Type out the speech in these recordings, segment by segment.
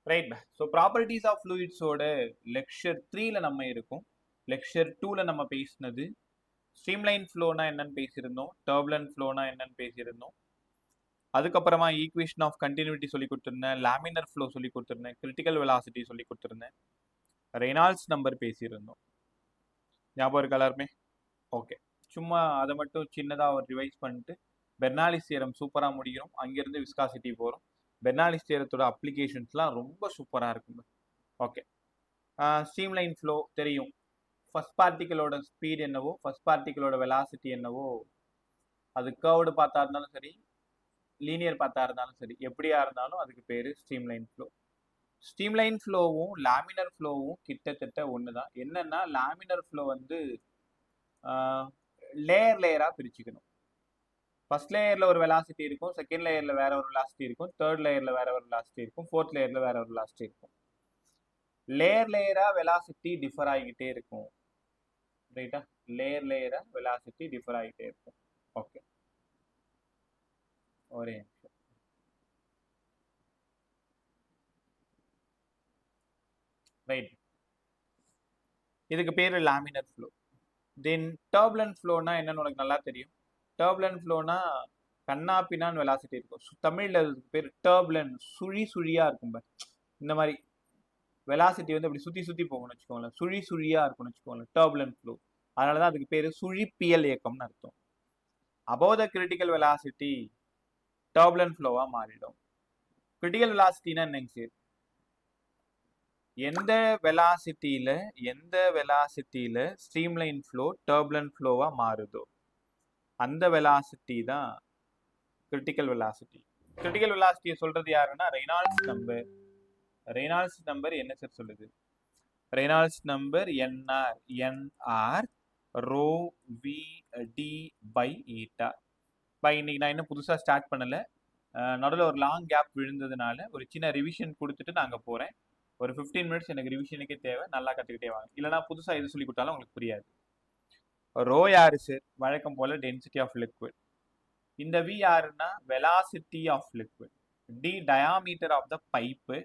Right. So properties of ஃப்ளூயிட்ஸோட lecture 3ல நம்ம இருக்கும். லெக்சர் 2ல நம்ம பேசினது ஸ்ட்ரீம்லைன் ஃப்ளோனா என்னன்னு பேசியிருந்தோம், டர்புலன்ட் ஃப்ளோனா என்னன்னு பேசியிருந்தோம். அதுக்கப்புறமா ஈக்குவேஷன் ஆஃப் கண்டினியூட்டி சொல்லி கொடுத்துருந்தேன், லேமினர் ஃப்ளோ சொல்லி கொடுத்துருந்தேன், கிரிட்டிக்கல் வெலாசிட்டி சொல்லி கொடுத்துருந்தேன், ரெனால்ட்ஸ் நம்பர் பேசியிருந்தோம். ஞாபகம் இருக்கா எல்லாருமே? ஓகே, சும்மா அதை மட்டும் சின்னதாக ஒரு ரிவைஸ் பண்ணிட்டு பெர்னாலிஸ் தியரம் சூப்பராக முடியும். அங்கேருந்து விஸ்காசிட்டி போகிறோம். பெர்னாலிஸ் தியரத்தோட அப்ளிகேஷன்ஸ்லாம் ரொம்ப சூப்பராக இருக்குங்க. ஓகே, ஸ்ட்ரீம்லைன் ஃப்ளோ தெரியும். ஃபர்ஸ்ட் பார்ட்டிகளோட ஸ்பீட் என்னவோ, ஃபர்ஸ்ட் பார்ட்டிகளோட வெலாசிட்டி என்னவோ, அது கர்வ்டு பார்த்தா இருந்தாலும் சரி, லீனியர் பார்த்தா இருந்தாலும் சரி, எப்படியா இருந்தாலும் அதுக்கு பேர் ஸ்ட்ரீம்லைன் ஃப்ளோ. ஸ்ட்ரீம்லைன் ஃப்ளோவும் லேமினர் ஃப்ளோவும் கிட்டத்தட்ட ஒன்று தான். என்னன்னா லேமினர் ஃப்ளோ வந்து லேயர் லேயராக பிரிச்சுக்கணும். ஃபர்ஸ்ட் லேயரில் ஒரு வெலாசிட்டி இருக்கும், செகண்ட் லேயரில் வேற ஒரு வெலாசிட்டி இருக்கும், தேர்ட் லேயரில் வேற ஒரு வெலாசிட்டி இருக்கும், ஃபோர்த் லேயரில் வேற ஒரு வெலாசிட்டி இருக்கும். லேயர் லேயராக வெலாசிட்டி டிஃபர் ஆகிக்கிட்டே இருக்கும். ரைட்டா? லேயர் லேயராக வெலாசிட்டி டிஃபர் ஆகிட்டே இருக்கும். ஓகே, ஒரே நிமிஷம். ரைட், இதுக்கு பேர் லேமினர் ஃப்ளோ. தென் டர்புலன்ட் ஃப்ளோனா என்னன்னு உனக்கு நல்லா தெரியும். டர்புலன்ட் ஃப்ளோனா கண்ணாப்பினான்னு வெலாசிட்டி இருக்கும். தமிழில் அதுக்கு பேர் டர்புலன்ட், சுழி சுழியாக இருக்கும். இந்த மாதிரி வெலாசிட்டி வந்து அப்படி சுற்றி சுற்றி போகணும்னு வச்சுக்கோங்களேன், சுழி சுழியாக இருக்கும்னு வச்சுக்கோங்களேன், டர்புலன்ட் ஃப்ளோ. அதனால தான் அதுக்கு பேர் சுழிப்பியல் இயக்கம்னு அர்த்தம். Above the critical velocity turbulent ஃப்ளோவாக மாறிடும். கிரிட்டிக்கல் வெலாசிட்டினா என்னங்க சார்? எந்த வெலாசிட்டியில ஸ்ட்ரீம்லைன் ஃப்ளோ டர்புலன்ட் ஃப்ளோவா மாறுதோ அந்த வெலாசிட்டி தான் கிரிட்டிக்கல் வெலாசிட்டி. கிரிட்டிக்கல் வெலாசிட்டியை சொல்றது யாருன்னா ரெய்னால்ட்ஸ் நம்பர். ரெய்னால்ட்ஸ் நம்பர் என்ன சார் சொல்லுது? Reynolds number NR rho V D by eta. இன்னைக்கு நான் இன்னும் புதுசாக ஸ்டார்ட் பண்ணல, நடுவில் ஒரு லாங் கேப் விழுந்ததுனால ஒரு சின்ன ரிவிஷன் கொடுத்துட்டு நான் அங்கே போகிறேன். ஒரு 15 மினிட்ஸ் எனக்கு ரிவிஷனுக்கே தேவை. நல்லா கற்றுக்கிட்டே வாங்க, இல்லைனா புதுசாக எது சொல்லி கொடுத்தாலும் உங்களுக்கு புரியாது. ரோ யாரு சார்? வழக்கம் போல டென்சிட்டி ஆஃப் லிக்விட். இந்த வி யாருன்னா velocity of liquid. D diameter of the pipe.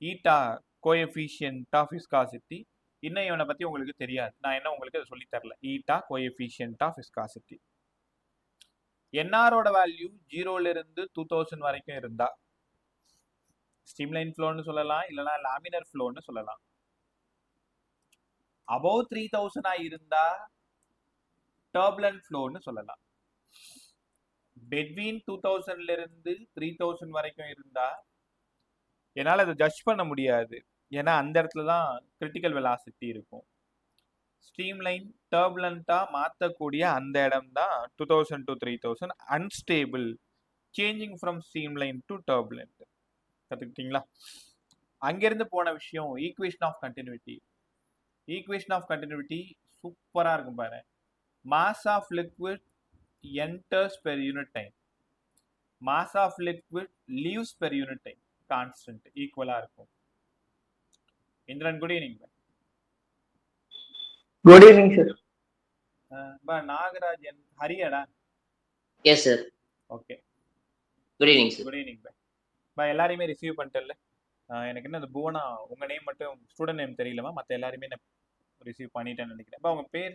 Eta coefficient of viscosity. இன்னும் இவனை பற்றி உங்களுக்கு தெரியாது, நான் என்ன உங்களுக்கு அதை சொல்லி தரல. Eta coefficient of viscosity. என்ஆரோட வேல்யூ 0லிருந்து 2000 வரைக்கும் இருந்தா ஸ்ட்ரீம்லைன் ஃப்ளோன்னு சொல்லலாம், இல்லைனா லேமினர் ஃப்ளோன்னு சொல்லலாம். அபோவ் 3000 இருந்தா டர்புலன்ட் ஃப்ளோன்னு சொல்லலாம். பெட்வீன் 2000லிருந்து 3000 வரைக்கும் இருந்தா என்னால் அதை ஜட்ஜ் பண்ண முடியாது, ஏன்னா அந்த இடத்துல தான் கிரிட்டிக்கல் வெலாசிட்டி இருக்கும். ஸ்ட்ரீம்லைன் டர்புலண்ட்டாக மாற்றக்கூடிய அந்த இடம் தான் 2000 to 3000 unstable, changing from streamline to turbulent. கற்றுக்கிட்டீங்களா? அங்கேருந்து போன விஷயம் equation of continuity. Equation of continuity சூப்பராக இருக்கும் பாரு. Mass of liquid enters per unit time, mass of liquid leaves per unit time constant ஈக்குவலாக இருக்கும். Indran, good evening. Good evening sir. Nagarajan, ஹரியடா? Yes sir. Okay, good evening sir. Good evening bye. எல்லாரையுமே receive பண்ணிட்டல? எனக்கு என்ன அந்த புவனா உங்க நேம் மட்டும் student name தெரியலமா, மற்ற எல்லாருமே நான் ரிசீவ் பண்ணிட்டேன்னு நினைக்கிறேன். உங்க பேர்?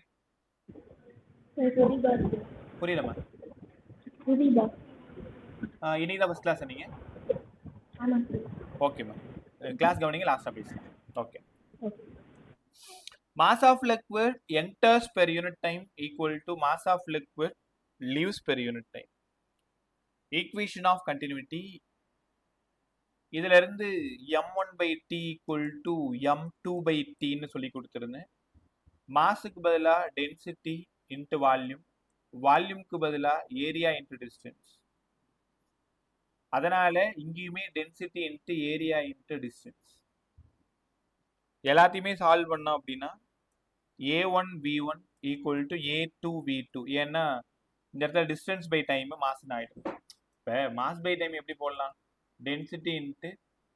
புரியலமா? இன்னைக்கு தான் ஃபர்ஸ்ட் கிளாஸ் நீங்க? ஓகேம்மா, கிளாஸ் கவனிங்க, லாஸ்டா பேசலாம். Okay. Mass of liquid enters per unit time equal to mass of liquid leaves per unit time. Equation of continuity இதுல இருந்து m1/t ஈக்குவல் டு m2/tன்னு சொல்லி கொடுத்துருந்தேன். மாஸுக்கு பதிலாக டென்சிட்டி இன்ட்டு வால்யூம், வால்யூம்க்கு பதிலாக ஏரியா இன்ட்டு டிஸ்டன்ஸ். அதனால இங்கேயுமே density into area into distance. எல்லாத்தையுமே solve பண்ணோம் அப்படின்னா a1v1 ஈக்குவல் டு a2v2. ஏன்னா இந்த இடத்துல டிஸ்டன்ஸ் பை டைம் மாஸ்ன்னு ஆயிடும். இப்போ மாஸ் பை டைம் எப்படி போடலாம்? டென்சிட்டி இன்ட்டு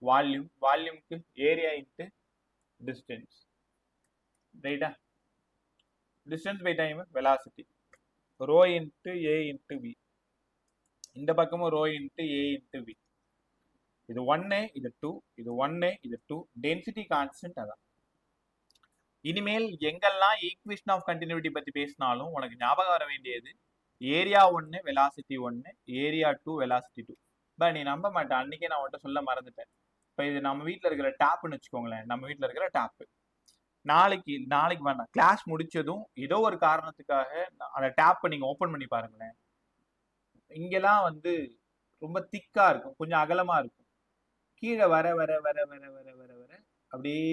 வால்யூம், வால்யூம்க்கு ஏரியா இன்ட்டு டிஸ்டன்ஸ். ரைட்டா? Distance by time velocity, rho into A into V. இந்த பக்கமும் rho into A into V. இது 1 இது 2 இது 1 இது 2 டென்சிட்டி கான்ஸ்டன்ட் அதான். இனிமேல் எங்கெல்லாம் ஈக்குவேஷன் ஆஃப் கண்டினியூட்டி பத்தி பேசினாலும் உனக்கு ஞாபகம் வர வேண்டியது area 1 velocity 1 area 2 velocity 2. But நீ நம்ப மாட்டேன், அன்னைக்கே நான் உன்கிட்ட சொல்ல மறந்துட்டேன். இப்போ இது நம்ம வீட்டில் இருக்கிற டேப்னு வச்சுக்கோங்களேன். நம்ம வீட்டில் இருக்கிற டேப்பு நாளைக்கு வேண்டாம், கிளாஸ் முடிச்சதும் ஏதோ ஒரு காரணத்துக்காக அந்த டேப்பை நீங்க ஓப்பன் பண்ணி பாருங்களேன். இங்கெல்லாம் வந்து ரொம்ப திக்கா இருக்கும், கொஞ்சம் அகலமா இருக்கும். கீழே வர வர வர வர வர வர வர அப்படியே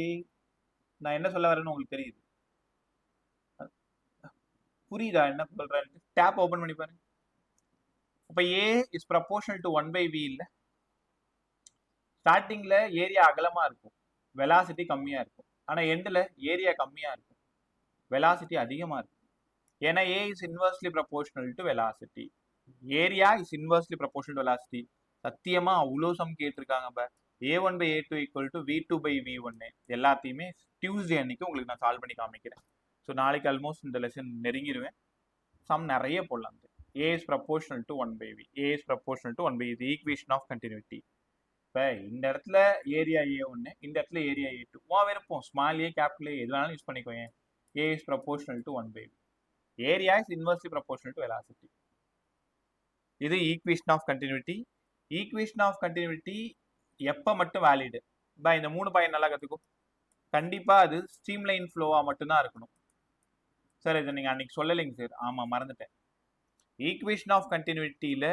நான் என்ன சொல்ல வரேன்னு உங்களுக்கு தெரியுது, புரியுதா என்ன சொல்றேன்? டேப் ஓபன் பண்ணி பாருங்க. அப்ப A is proportional to 1/V இல்ல. ஸ்டார்டிங்ல ஏரியா அகலமா இருக்கும், வெலாசிட்டி கம்மியா இருக்கும். ஆனா எண்ட்ல ஏரியா கம்மியா இருக்கும், வெலாசிட்டி அதிகமா இருக்கும். ஏன்னா A is inversely proportional to velocity, area is inversely proportional to velocity. சத்தியமா அவ்வளோ சம் கேட்டிருக்காங்க. A1/A2 ஈக்குவல் டு V2/V1 எல்லாத்தையுமே டியூஸ்டே அன்னைக்கு உங்களுக்கு நான் சால்வ் பண்ணி காமிக்கிறேன். ஸோ நாளைக்கு ஆல்மோஸ்ட் இந்த லெசன் நெருங்கிடுவேன். சம் நிறைய போடலாம். A is proportional to 1/V. A is proportional to 1/V, the equation of continuity. இப்போ இந்த இடத்துல ஏரியா A1, இந்த இடத்துல ஏரியா A2. விருப்பம் ஸ்மால் ஏ கேபிட்டல் ஏ எதுனாலும் யூஸ் பண்ணிக்கோங்க. A is proportional to 1/V. Area is inversely proportional to velocity. இது equation of continuity. Equation of continuity எப்போ மட்டும் வேலிடு? இந்த 3 பாயிண்ட் நல்லா கற்றுக்கும். கண்டிப்பாக அது ஸ்ட்ரீம்லைன் ஃப்ளோவாக மட்டும்தான் இருக்கணும். சார் இதை நீங்கள் அன்னைக்கு சொல்லலைங்க சார். ஆமாம், மறந்துட்டேன். ஈக்குவேஷன் ஆஃப் கண்டினியூட்டியில்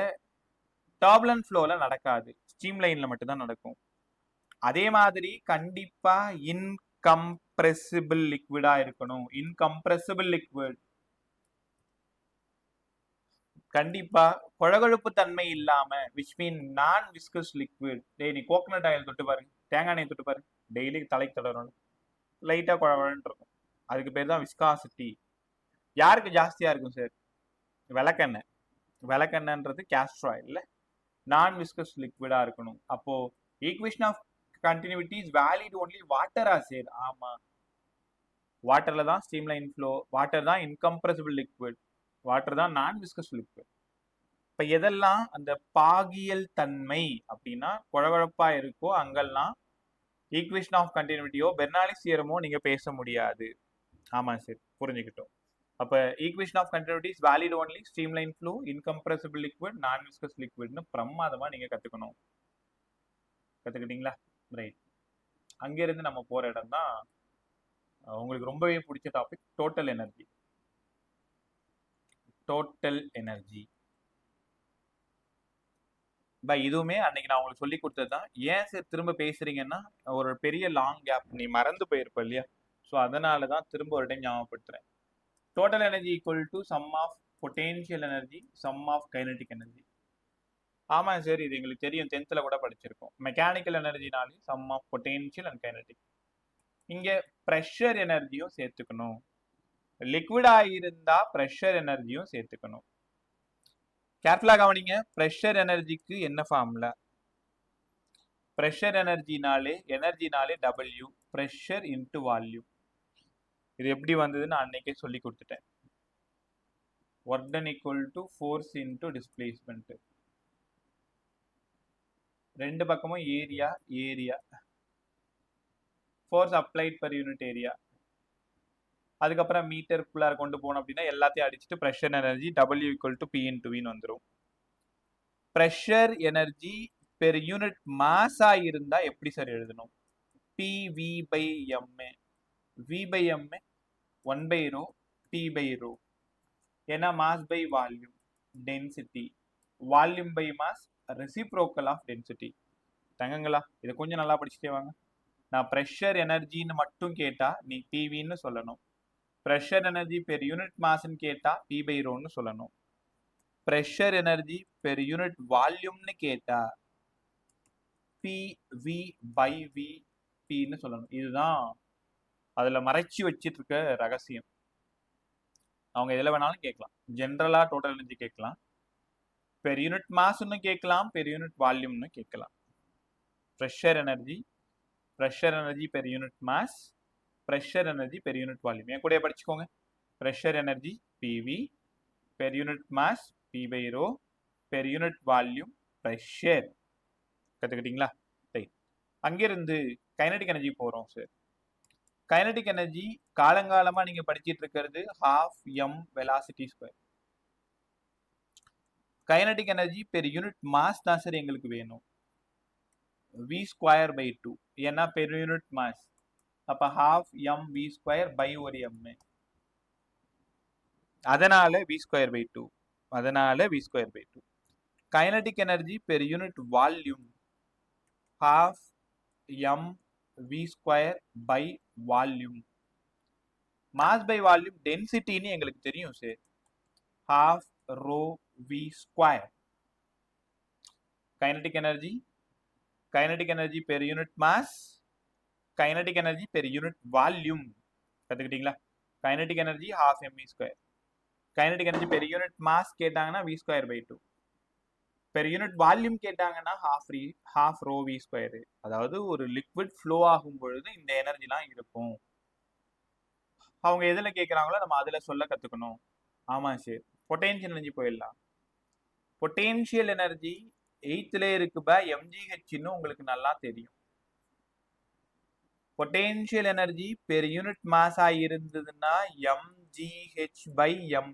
டர்புலன்ட் ஃப்ளோவில் நடக்காது, ஸ்ட்ரீம்லைனில் மட்டும்தான் நடக்கும். அதே மாதிரி கண்டிப்பாக இன்கம்ப்ரெசிபிள் லிக்விடாக இருக்கணும். இன்கம்ப்ரெசிபிள் லிக்விட் கண்டிப்பா கொழகொழுப்பு தன்மை இல்லாம, விச் மீன் நான் விஸ்கஸ் லிக்விட். நீ கோகனட் ஆயில் தொட்டு பாருங்க, தேங்காய் எண்ணெய் தொட்டு பாருங்க, டெய்லி தலைக்கு தடவணும், லைட்டா குழகுழன்னு இருக்கும். அதுக்கு பேர் தான் விஸ்காசிட்டி. யாருக்கு ஜாஸ்தியா இருக்கும் சார்? விளக்கெண்ணெய். விளக்கெண்ணன்றது கேஸ்டர் ஆயில், நான் விஸ்கஸ் லிக்விடா இருக்கணும். அப்போ equation of continuity is valid only வாட்டரா சார்? ஆமா, வாட்டர்ல தான் ஸ்ட்ரீம்லைன் ஃப்ளோ, வாட்டர் தான் இன்கம்ப்ரெசிபிள் லிக்விட், வாட்டர் தான் நான் விஸ்கஸ் லிக்விட். இப்ப எதெல்லாம் அந்த பாகியல் தன்மை அப்படின்னா குழகுழப்பா இருக்கோ அங்கெல்லாம் ஈக்குவேஷன் ஆஃப் கண்டினியூட்டியோ பெர்னாலிஸ் தியரமோ நீங்க பேச முடியாது. ஆமா சார், புரிஞ்சுக்கிட்டோம். அப்ப equation of continuity is valid only streamline flow, incompressible liquid, non viscous லிக்விட்னு பிரமாதமா நீங்க கத்துக்கணும். கத்துக்கிட்டீங்களா? ரைட். அங்கிருந்து நம்ம போற இடம் தான் உங்களுக்கு ரொம்பவே பிடிச்ச topic, total energy. Total energy இதுவுமே அன்னைக்கு நான் உங்களுக்கு சொல்லி கொடுத்தது தான். ஏன் சார் திரும்ப பேசுறீங்கன்னா, ஒரு பெரிய லாங் கேப், நீ மறந்து போயிருப்ப இல்லையா? ஸோ அதனால தான் திரும்ப ஒரு டைம் ஞாபகப்படுத்துறேன். Total energy equal to sum of potential energy, sum of kinetic energy. ஆமாம் சார், இது எங்களுக்கு தெரியும், 10th கூட படிச்சிருக்கோம். மெக்கானிக்கல் எனர்ஜினாலே sum of potential and kinetic. இங்க ப்ரெஷர் எனர்ஜியும் சேர்த்துக்கணும். லிக்விடா இருந்தா ப்ரெஷர் எனர்ஜியும் சேர்த்துக்கணும். கேர்ஃபுல்லா கவனிங்க. ப்ரெஷர் எனர்ஜிக்கு என்ன ஃபார்முலா? ப்ரெஷர் எனர்ஜினாலே W, ப்ரெஷர் இன்டு வால்யூம். இது எப்படி வந்ததுன்னு நான் அன்னைக்கே சொல்லி கொடுத்துட்டேன். Work done equal to force into displacement. ரெண்டு பக்கமும் area, force applied per unit area. அதுக்கப்புறம் மீட்டருக்குள்ளார கொண்டு போனோம் அப்படின்னா எல்லாத்தையும் அடிச்சுட்டு pressure energy W equal to P into Vன்னு வந்துடும். ப்ரெஷர் எனர்ஜி பெர் யூனிட் மாஸா இருந்தா எப்படி சார் எழுதணும்? PV/m. V/m 1/ρ, P/ρ. ஏன்னா mass by volume, density, volume by mass, reciprocal of density. தங்கங்களா, இதை கொஞ்சம் நல்லா படிச்சுட்டே வாங்க. நான் ப்ரெஷர் எனர்ஜின்னு மட்டும் கேட்டா நீ PVன்னு சொல்லணும். ப்ரெஷர் எனர்ஜி பெர் யூனிட் மாஸ்ன்னு கேட்டா P/ρன்னு சொல்லணும். ப்ரெஷர் எனர்ஜி பெர் யூனிட் வால்யூம்னு கேட்டா PV/VPன்னு சொல்லணும். இதுதான் அதுல மறைச்சி வச்சிட்டு இருக்க ரகசியம். அவங்க எதுல வேணாலும் கேட்கலாம். ஜென்ரலா டோட்டல் எனர்ஜி கேட்கலாம், பெர் யூனிட் மாஸ்ன்னு கேட்கலாம், பெர் யூனிட் வால்யூம்னு கேட்கலாம். Pressure energy per unit mass, pressure energy per unit volume. என் கூட படிச்சுக்கோங்க. Pressure energy PV, per unit mass P/ρ, per unit volume pressure. கத்துக்கிட்டீங்களா? அங்கிருந்து கைனடிக் எனர்ஜி போறோம் சார். கைனடிக் எனர்ஜி காலங்காலமா நீங்க படிச்சிட்டு இருக்கிறது half m velocity square. Kinetic energy per unit mass தான் சார் எங்களுக்கு வேணும். v square by 2 ஏன்னா பெர் யூனிட் மாஸ். அப்ப half m v square by ஒரு m. அதனால v square by 2. அதனால v square by 2. Kinetic energy per unit volume half m v square by volume. Mass by volume டென்சிட்டின்னு எங்களுக்கு தெரியும் sir. half rho v square. Kinetic energy per unit mass, kinetic energy per unit volume. கத்துக்கிட்டீங்களா? Kinetic energy half m v square. Kinetic energy per unit mass கேட்டாங்கன்னா v square by 2. Per unit volume கேட்டாங்கன்னா half rho v square. அதாவது ஒரு liquid flow ஆகும் பொழுது இந்த எனர்ஜிலாம் இருக்கும். அவங்க எதுல கேட்கறாங்களோ நம்ம அதுல சொல்ல கத்துக்கணும். ஆமா சார். பொட்டென்ஷியல் எனர்ஜி போயிடலாம். பொட்டென்ஷியல் எனர்ஜி 8th இருக்கு mgh உங்களுக்கு நல்லா தெரியும். பொட்டென்ஷியல் எனர்ஜி பெர் யூனிட் மாஸா இருந்ததுன்னா mgh by m,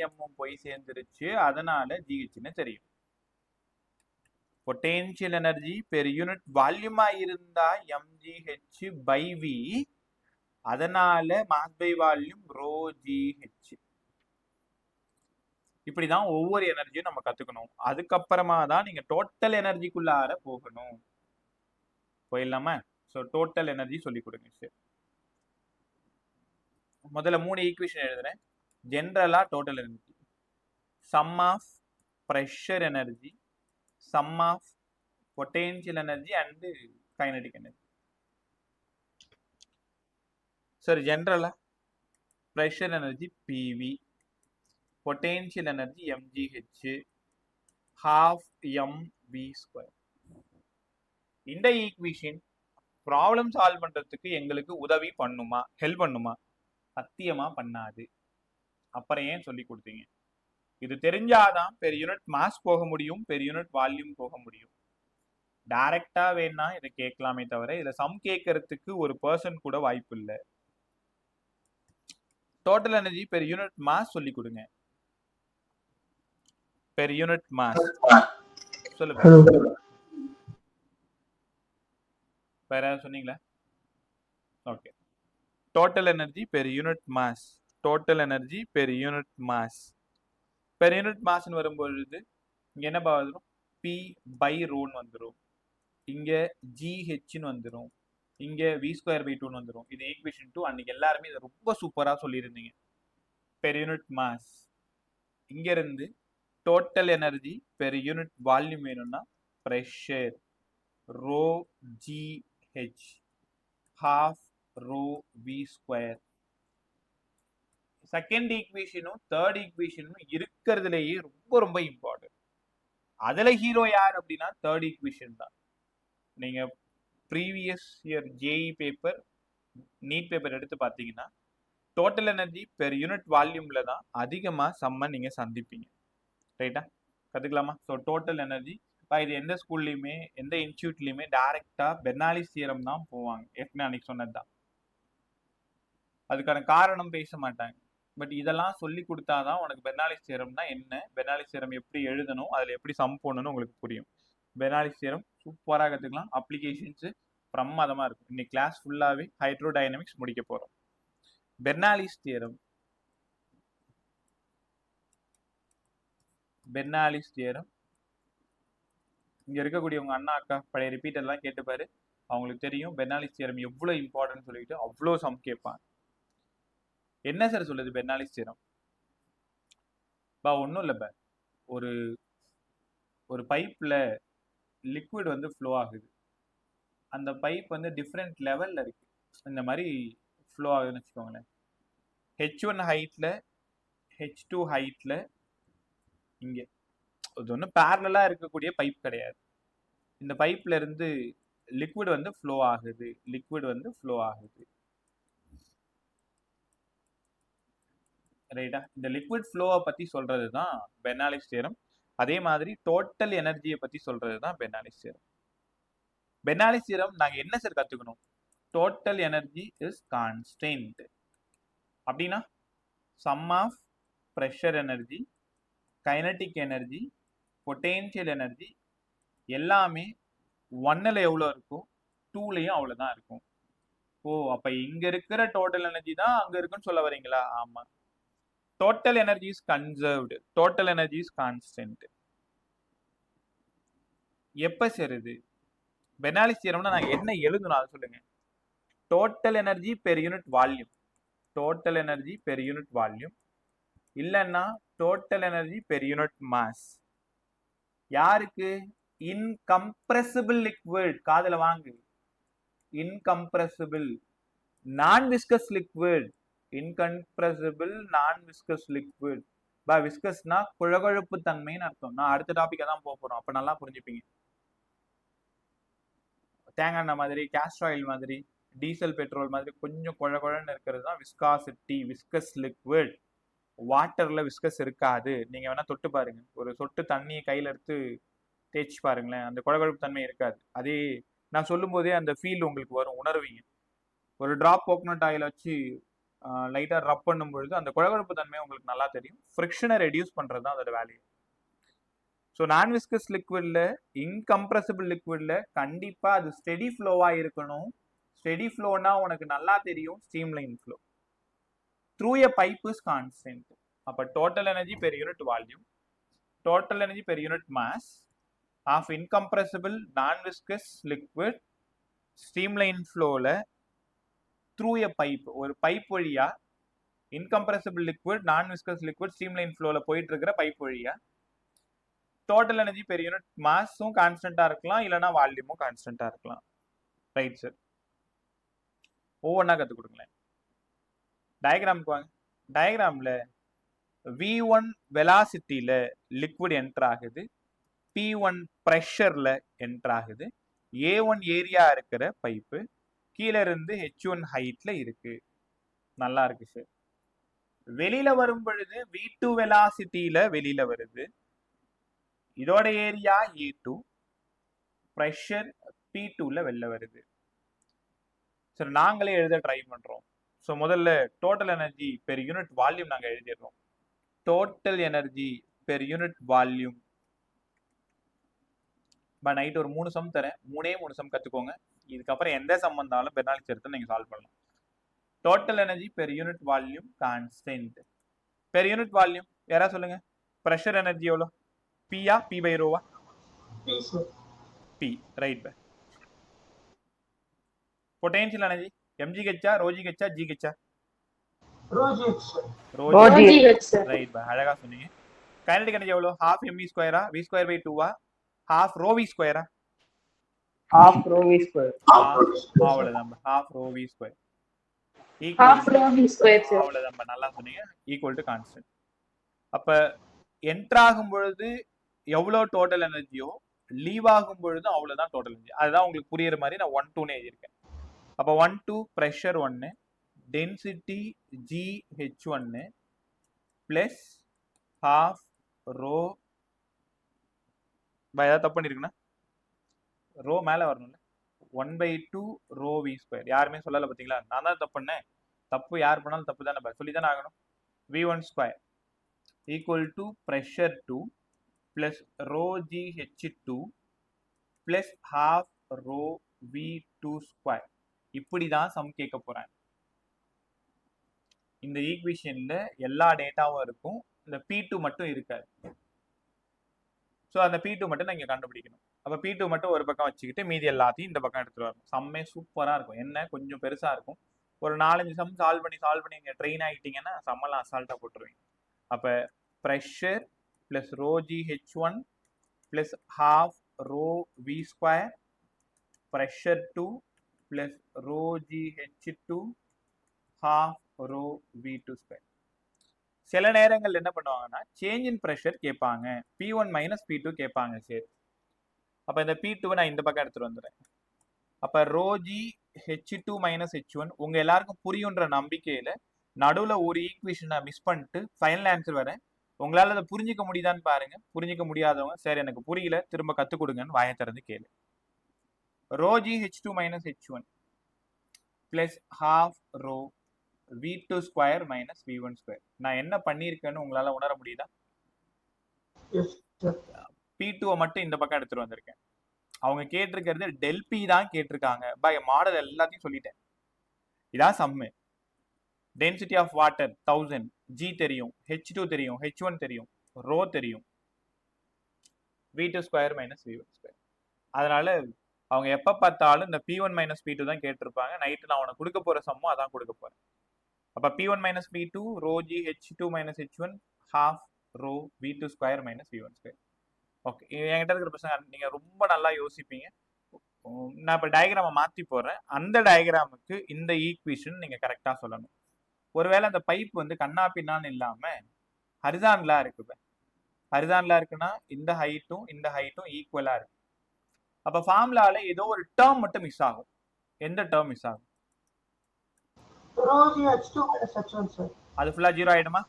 m போய் சேர்ந்துருச்சு, அதனால gh தெரியும். பொட்டென்ஷியல் எனர்ஜி பெர் யூனிட் வால்யூமா இருந்தா mgh by v, அதனால mass by volume rho gh. இப்படிதான் ஒவ்வொரு எனர்ஜியும் நம்ம கத்துக்கணும். அதுக்கப்புறமா தான் நீங்க டோட்டல் எனர்ஜிக்குள்ளார போகணும். போயிடலாமா? ஸோ டோட்டல் எனர்ஜி சொல்லி கொடுங்க சார். முதல்ல 3 ஈக்குவேஷன் எழுதுறேன். ஜென்ரலா total energy sum of pressure energy, sum of potential energy and kinetic energy. Sir ஜென்ரலா pressure energy PV, potential energy mgh, half m v square. இந்த ஈக்குவேஷன் ப்ராப்ளம் சால்வ் பண்றதுக்கு எங்களுக்கு உதவி பண்ணுமா, ஹெல்ப் பண்ணுமா? சத்தியமா பண்ணாது. அப்புறம் ஏன் சொல்லி கொடுத்தீங்க? இது தெரிஞ்சாதான் பெர் யூனிட் மாஸ் போக முடியும், பெர் யூனிட் வால்யூம் போக முடியும். டைரக்டா வேணா இதை கேட்கலாமே தவிர இதுல சம் கேட்கறதுக்கு ஒரு பர்சன் கூட வாய்ப்பு இல்லை. Total energy per unit mass சொல்லி கொடுங்க. பெர் யூனிட் மாஸ் சொல்லுங்க. வேற யாராவது சொன்னீங்களா? Okay. Total energy per unit mass, total energy per unit mass. Per unit மாஸ்ன்னு வரும்பொழுது இங்க என்ன வரும்? P by ரோன்னு வந்துடும். இங்க GHன்னு வந்துடும். இங்க v square by 2ன்னு வந்துடும். இது ஈக்குவேஷன் 2. அன்னைக்கு எல்லாருமே இதை ரொம்ப சூப்பரா சொல்லியிருந்தீங்க. Per unit mass. இங்க இருந்து total energy per unit volume வேணும்னா pressure rho GH half rho v square. Second ஈக்குவேஷனும் தேர்ட் ஈக்குவேஷனும் இருக்கிறதுலேயே ரொம்ப ரொம்ப இம்பார்ட்டன்ட். அதுல ஹீரோ யார் அப்படின்னா தேர்ட் ஈக்குவேஷன் தான். நீங்க previous year JEE paper, NEET paper எடுத்து பார்த்தீங்கன்னா டோட்டல் எனர்ஜி பெர் யூனிட் வால்யூம்ல தான் அதிகமா சம்ம நீங்க சந்திப்பீங்க. ரைட்டா? கத்துக்கலாமா? ஸோ டோட்டல் எனர்ஜி இது எந்த ஸ்கூல்லையுமே எந்த இன்ஸ்டியூட்லையுமே டைரக்டா பெர்னாலிஸ் தியரம் தான் போவாங்க. ஏற்கனவே அன்னைக்கு சொன்னதுதான். அதுக்கான காரணம் பேச மாட்டாங்க. பட் இதெல்லாம் சொல்லி கொடுத்தாதான் உனக்கு பெர்னாலிஸ் தியரம்னா என்ன, பெர்னாலிஸ் தியரம் எப்படி எழுதணும், அதுல எப்படி சம் போடணும்னு உங்களுக்கு புரியும். பெர்னாலிஸ் தியரம் சூப்பராக கற்றுக்கலாம். அப்ளிகேஷன்ஸ் பிரமாதமா இருக்கும். இன்னைக்கு கிளாஸ் ஃபுல்லாவே ஹைட்ரோடைனமிக்ஸ் முடிக்க போறோம். பெர்னாலிஸ் தியரம், பெர்னாலிஸ் தியரம் இங்க இருக்கக்கூடிய உங்க அண்ணா அக்கா பழைய ரிப்பீட் எல்லாம் கேட்டுப்பாரு, அவங்களுக்கு தெரியும் பெர்னாலிஸ் தியரம் எவ்வளவு இம்பார்ட்டன்ட் சொல்லிட்டு அவ்வளோ சம் கேட்பாங்க. என்ன சார் சொல்லுது பெர்னாலிஸ் தியரம்? ஒன்றும் இல்லை பா, ஒரு ஒரு பைப்ல லிக்விட் வந்து ஃப்ளோ ஆகுது. அந்த பைப் வந்து டிஃப்ரெண்ட் லெவல்ல இருக்கு. இந்த மாதிரி ஃப்ளோ ஆகுதுன்னு வச்சுக்கோங்களேன். H1 ஹைட்ல, H2 ஹைட்ல, இங்கே இது ஒன்றும் பேரலா இருக்கக்கூடிய பைப் கிடையாது. இந்த பைப்ல இருந்து லிக்விட் வந்து ஃப்ளோ ஆகுது, லிக்விட் வந்து ஃப்ளோ ஆகுது. ரைட்டா? இந்த லிக்விட் ஃப்ளோவை பத்தி சொல்றது தான் பெர்னாலிஸ் தியரம். அதே மாதிரி டோட்டல் எனர்ஜியை பத்தி சொல்றது தான் பெர்னாலிஸ் தியரம். பெர்னாலிஸ் தியரம் நாங்க என்ன சார் கத்துக்கணும்? Total energy is constant. அப்படின்னா sum of pressure energy, kinetic energy, potential energy எல்லாமே 1ல எவ்வளோ இருக்கும், 2லயும் அவ்வளோதான் இருக்கும். ஓ, அப்ப இங்க இருக்கிற டோட்டல் எனர்ஜி தான் அங்க இருக்குன்னு சொல்ல வரீங்களா? ஆமா. Total energy is conserved, total energy is constant. எப்ப சார் இது? பெர்னாலிஸ் தியரம்னா நான் என்ன எழுதணும் அதை சொல்லுங்க. Total energy per unit volume, total energy per unit volume, இல்லைன்னா total energy per unit mass. யாருக்கு? Incompressible liquid. காதுல வாங்கு. Incompressible non viscous liquid, incompressible non viscous liquid. விஸ்கஸ்னா குழகுழப்பு தன்மைன்னு அர்த்தம். நான் அடுத்த டாபிக்கை தான் போறோம், அப்ப நல்லா புரிஞ்சுப்பீங்க. தேங்காய் எண்ணெய் மாதிரி, கேஸ்டர் ஆயில் மாதிரி, டீசல் பெட்ரோல் மாதிரி கொஞ்சம் குழகுழன்னு இருக்கிறது தான் விஸ்காசிட்டி, விஸ்கஸ் லிக்விட். வாட்டர்ல விஸ்கஸ் இருக்காது. நீங்க வேணா தொட்டு பாருங்க, ஒரு சொட்டு தண்ணியை கையில எடுத்து தேய்ச்சி பாருங்களேன், அந்த குழகுழப்பு தன்மை இருக்காது. அதே நான் சொல்லும் போதே அந்த ஃபீல் உங்களுக்கு வரும், உணர்வீங்க. ஒரு டிராப் கோகனட் ஆயில் வச்சு லைட்டா ரப் பண்ணும் பொழுது அந்த குழகுழப்பு தன்மை உங்களுக்கு நல்லா தெரியும். ஃப்ரிக்ஷனை ரெடியூஸ் பண்றது தான் அதோட வேல்யூ. ஸோ நான் விஸ்கஸ் லிக்விட்ல, இன்கம்ப்ரெசிபிள் லிக்விட்ல கண்டிப்பா அது ஸ்டெடி ஃப்ளோவா இருக்கணும். ஸ்டெடி ஃப்ளோனா உனக்கு நல்லா தெரியும், stream line flow. Through a pipe is constant. அப்ப total energy per unit volume, total energy per unit mass of incompressible non viscous liquid stream line ஃப்ளோல through a pipe, ஒரு pipe வழியா incompressible liquid non viscous liquid stream line ஃப்ளோல போயிட்டு இருக்கிற pipe வழியா total energy per unit மாஸும் கான்ஸ்டன்டா இருக்கலாம், இல்லைன்னா வால்யூமும் கான்ஸ்டன்டா இருக்கலாம். Right sir. ஒவ்வொன்றா கற்றுக் கொடுங்களேன். டயக்ராமுக்கு வாங்க. டயக்ராம்ல V1 வெலாசிட்டியில லிக்விட் என்டர் ஆகுது, P1 ப்ரெஷர்ல என்டர் ஆகுது, A1 ஏரியா இருக்கிற பைப்பு, கீழே இருந்து H1 ஹைட்ல இருக்கு. நல்லா இருக்கு சார். வெளியில வரும் பொழுது V2 வெலாசிட்டியில வெளியில வருது, இதோட ஏரியா A2, ப்ரெஷர் P2ல வெளில வருது. சரி, நாங்களே எழுத ட்ரை பண்றோம். ஸோ முதல்ல total energy per unit volume நாங்கள் எழுதிடுறோம். Total energy per unit volume. Night ஒரு 3 சம் தரேன், 3 சம் கற்றுக்கோங்க. இதுக்கப்புறம் எந்த சம் வந்தாலும் பெர்னாலிஸ் தியரத்தை நீங்கள் சால்வ் பண்ணலாம். Total energy per unit volume constant. Per unit volume யாரா சொல்லுங்க. ப்ரெஷர் எனர்ஜி எவ்வளோ? பியா, பி பை ரோவா? பி. ரைட் பை. பொட்டென்ஷியல் எனர்ஜி mg ஹெச்சா, ரோஜி ஹெச்சா, ஜி ஹெச்சா? Rho g H. ரைட் பை, அழகா சொன்னீங்க. கைனடிக் எனர்ஜி எவ்வளோ? half mv ஸ்கொயரா, v ஸ்கொயர் பை 2வா, half rho v ஸ்கொயரா? half rho v square. அவ்வளவுதான், half rho v square. half rho v square sir. அவ்வளவுதான், நல்லா சொன்னீங்க. Equal to constant. அப்ப என்டர் ஆகும் பொழுது எவ்வளவு டோட்டல் எனர்ஜியோ, லீவ் ஆகும் பொழுது அவ்வளவுதான் டோட்டல் எனர்ஜி. அதுதான் உங்களுக்கு புரியுற மாதிரி நான் 1 2 எழுதியிருக்கேன். அப்ப 1 2 pressure 1, density GH1 plus half rho. ஏதாவது தப்பு பண்ணிருக்குன்னா ரோ மேல வரணும்ல. 1/2 rho v ஸ்கொயர். யாருமே சொல்லல பாத்தீங்களா? நான் தான் தப்பு பண்ணேன். தப்பு யார் பண்ணாலும் தப்பு தானே, சொல்லி தானே ஆகணும். V1 square equal to pressure 2 plus rho GH2 plus half rho V2 square. இப்படிதான் சம் கேட்க போறேன். இந்த ஈக்குவேஷன்ல எல்லா டேட்டாவும் இருக்கும், இந்த P2 மட்டும் இருக்காது. ஸோ அந்த P2 மட்டும் நீங்க கண்டுபிடிக்கணும். அப்ப P2 மட்டும் ஒரு பக்கம் வச்சுக்கிட்டு மீதி எல்லாத்தையும் இந்த பக்கம் எடுத்துட்டு வரணும். சம்மே சூப்பரா இருக்கும். என்ன கொஞ்சம் பெருசா இருக்கும். ஒரு 4 5 சம் சால்வ் பண்ணி நீங்க ட்ரெயின் ஆகிட்டீங்கன்னா சம்மெல்லாம் அசால்ட்டா போட்டுருவீங்க. அப்ப pressure plus rho GH1 plus half rho v square, pressure 2 plus rho GH2 half rho V2 square. சில நேரங்கள் என்ன பண்ணுவாங்கன்னா சேஞ்ச் இன் ப்ரெஷர் கேட்பாங்க, P1 மைனஸ் P2 கேட்பாங்க. சரி, அப்ப இந்த P2 நான் இந்த பக்கம் எடுத்துட்டு வந்துடுறேன். அப்ப rho GH2 மைனஸ் H1 உங்க எல்லாருக்கும் புரியுன்ற நம்பிக்கையில நடுவுல ஒரு ஈக்குவேஷனை மிஸ் பண்ணிட்டு ஃபைனல் ஆன்சர் வரேன். உங்களால அதை புரிஞ்சிக்க முடியுதான்னு பாருங்க. புரிஞ்சிக்க முடியாதவங்க சரி எனக்கு புரியல திரும்ப கத்துக் கொடுங்கன்னு வாயை திறந்து கேளு. rho g h2 minus h1 plus half rho v2 square minus v1 square. நான் என்ன பண்ணியிருக்கேன்னு உங்களால உணர முடியுதா? Yes, sir. P2 மட்டும் இந்த பக்கம் எடுத்துட்டு வந்திருக்கேன். அவங்க கேட்டிருக்கிறது டெல் பி தான் கேட்டிருக்காங்க. பை மாடல் எல்லாத்தையும் சொல்லிட்டேன். இதான் சம்மு. டென்சிட்டி ஆஃப் வாட்டர் 1000, g தெரியும், h2 தெரியும், h1 தெரியும், ரோ தெரியும், v2 square minus v1 square. அதனால அவங்க எப்ப பார்த்தாலும் இந்த p1 மைனஸ் p2 தான் கேட்டிருப்பாங்க. நைட்டு நான் உனக்கு கொடுக்க போற சம்மோ அதான் கொடுக்க போறேன். அப்ப p1 minus p2 rho g h2 minus h1 half rho v2 square minus v1 square. Okay, என்கிட்ட இருக்கிற பசங்க நீங்க ரொம்ப நல்லா யோசிப்பீங்க. நான் இப்ப டயக்ராமை மாத்தி போடுறேன். அந்த டயக்ராமுக்கு இந்த ஈக்குவேஷன் நீங்க கரெக்டா சொல்லணும். ஒருவேளை அந்த பைப் வந்து கண்ணா பின்னான்னு இல்லாம ஹரிசான்லா இருக்கு. ஹரிசான்லா இருக்குன்னா இந்த ஹைட்டும் ஈக்குவலா இருக்கு. அப்ப ஃபார்முலால ஏதோ ஒரு டேர்ம் மட்டும் மிஸ் ஆகும். எந்த டேர்ம் மிஸ் ஆகும்? Rho g h2 minus h1, sir. அது ஃபுல்லா ஜீரோ ஆயிடுமா?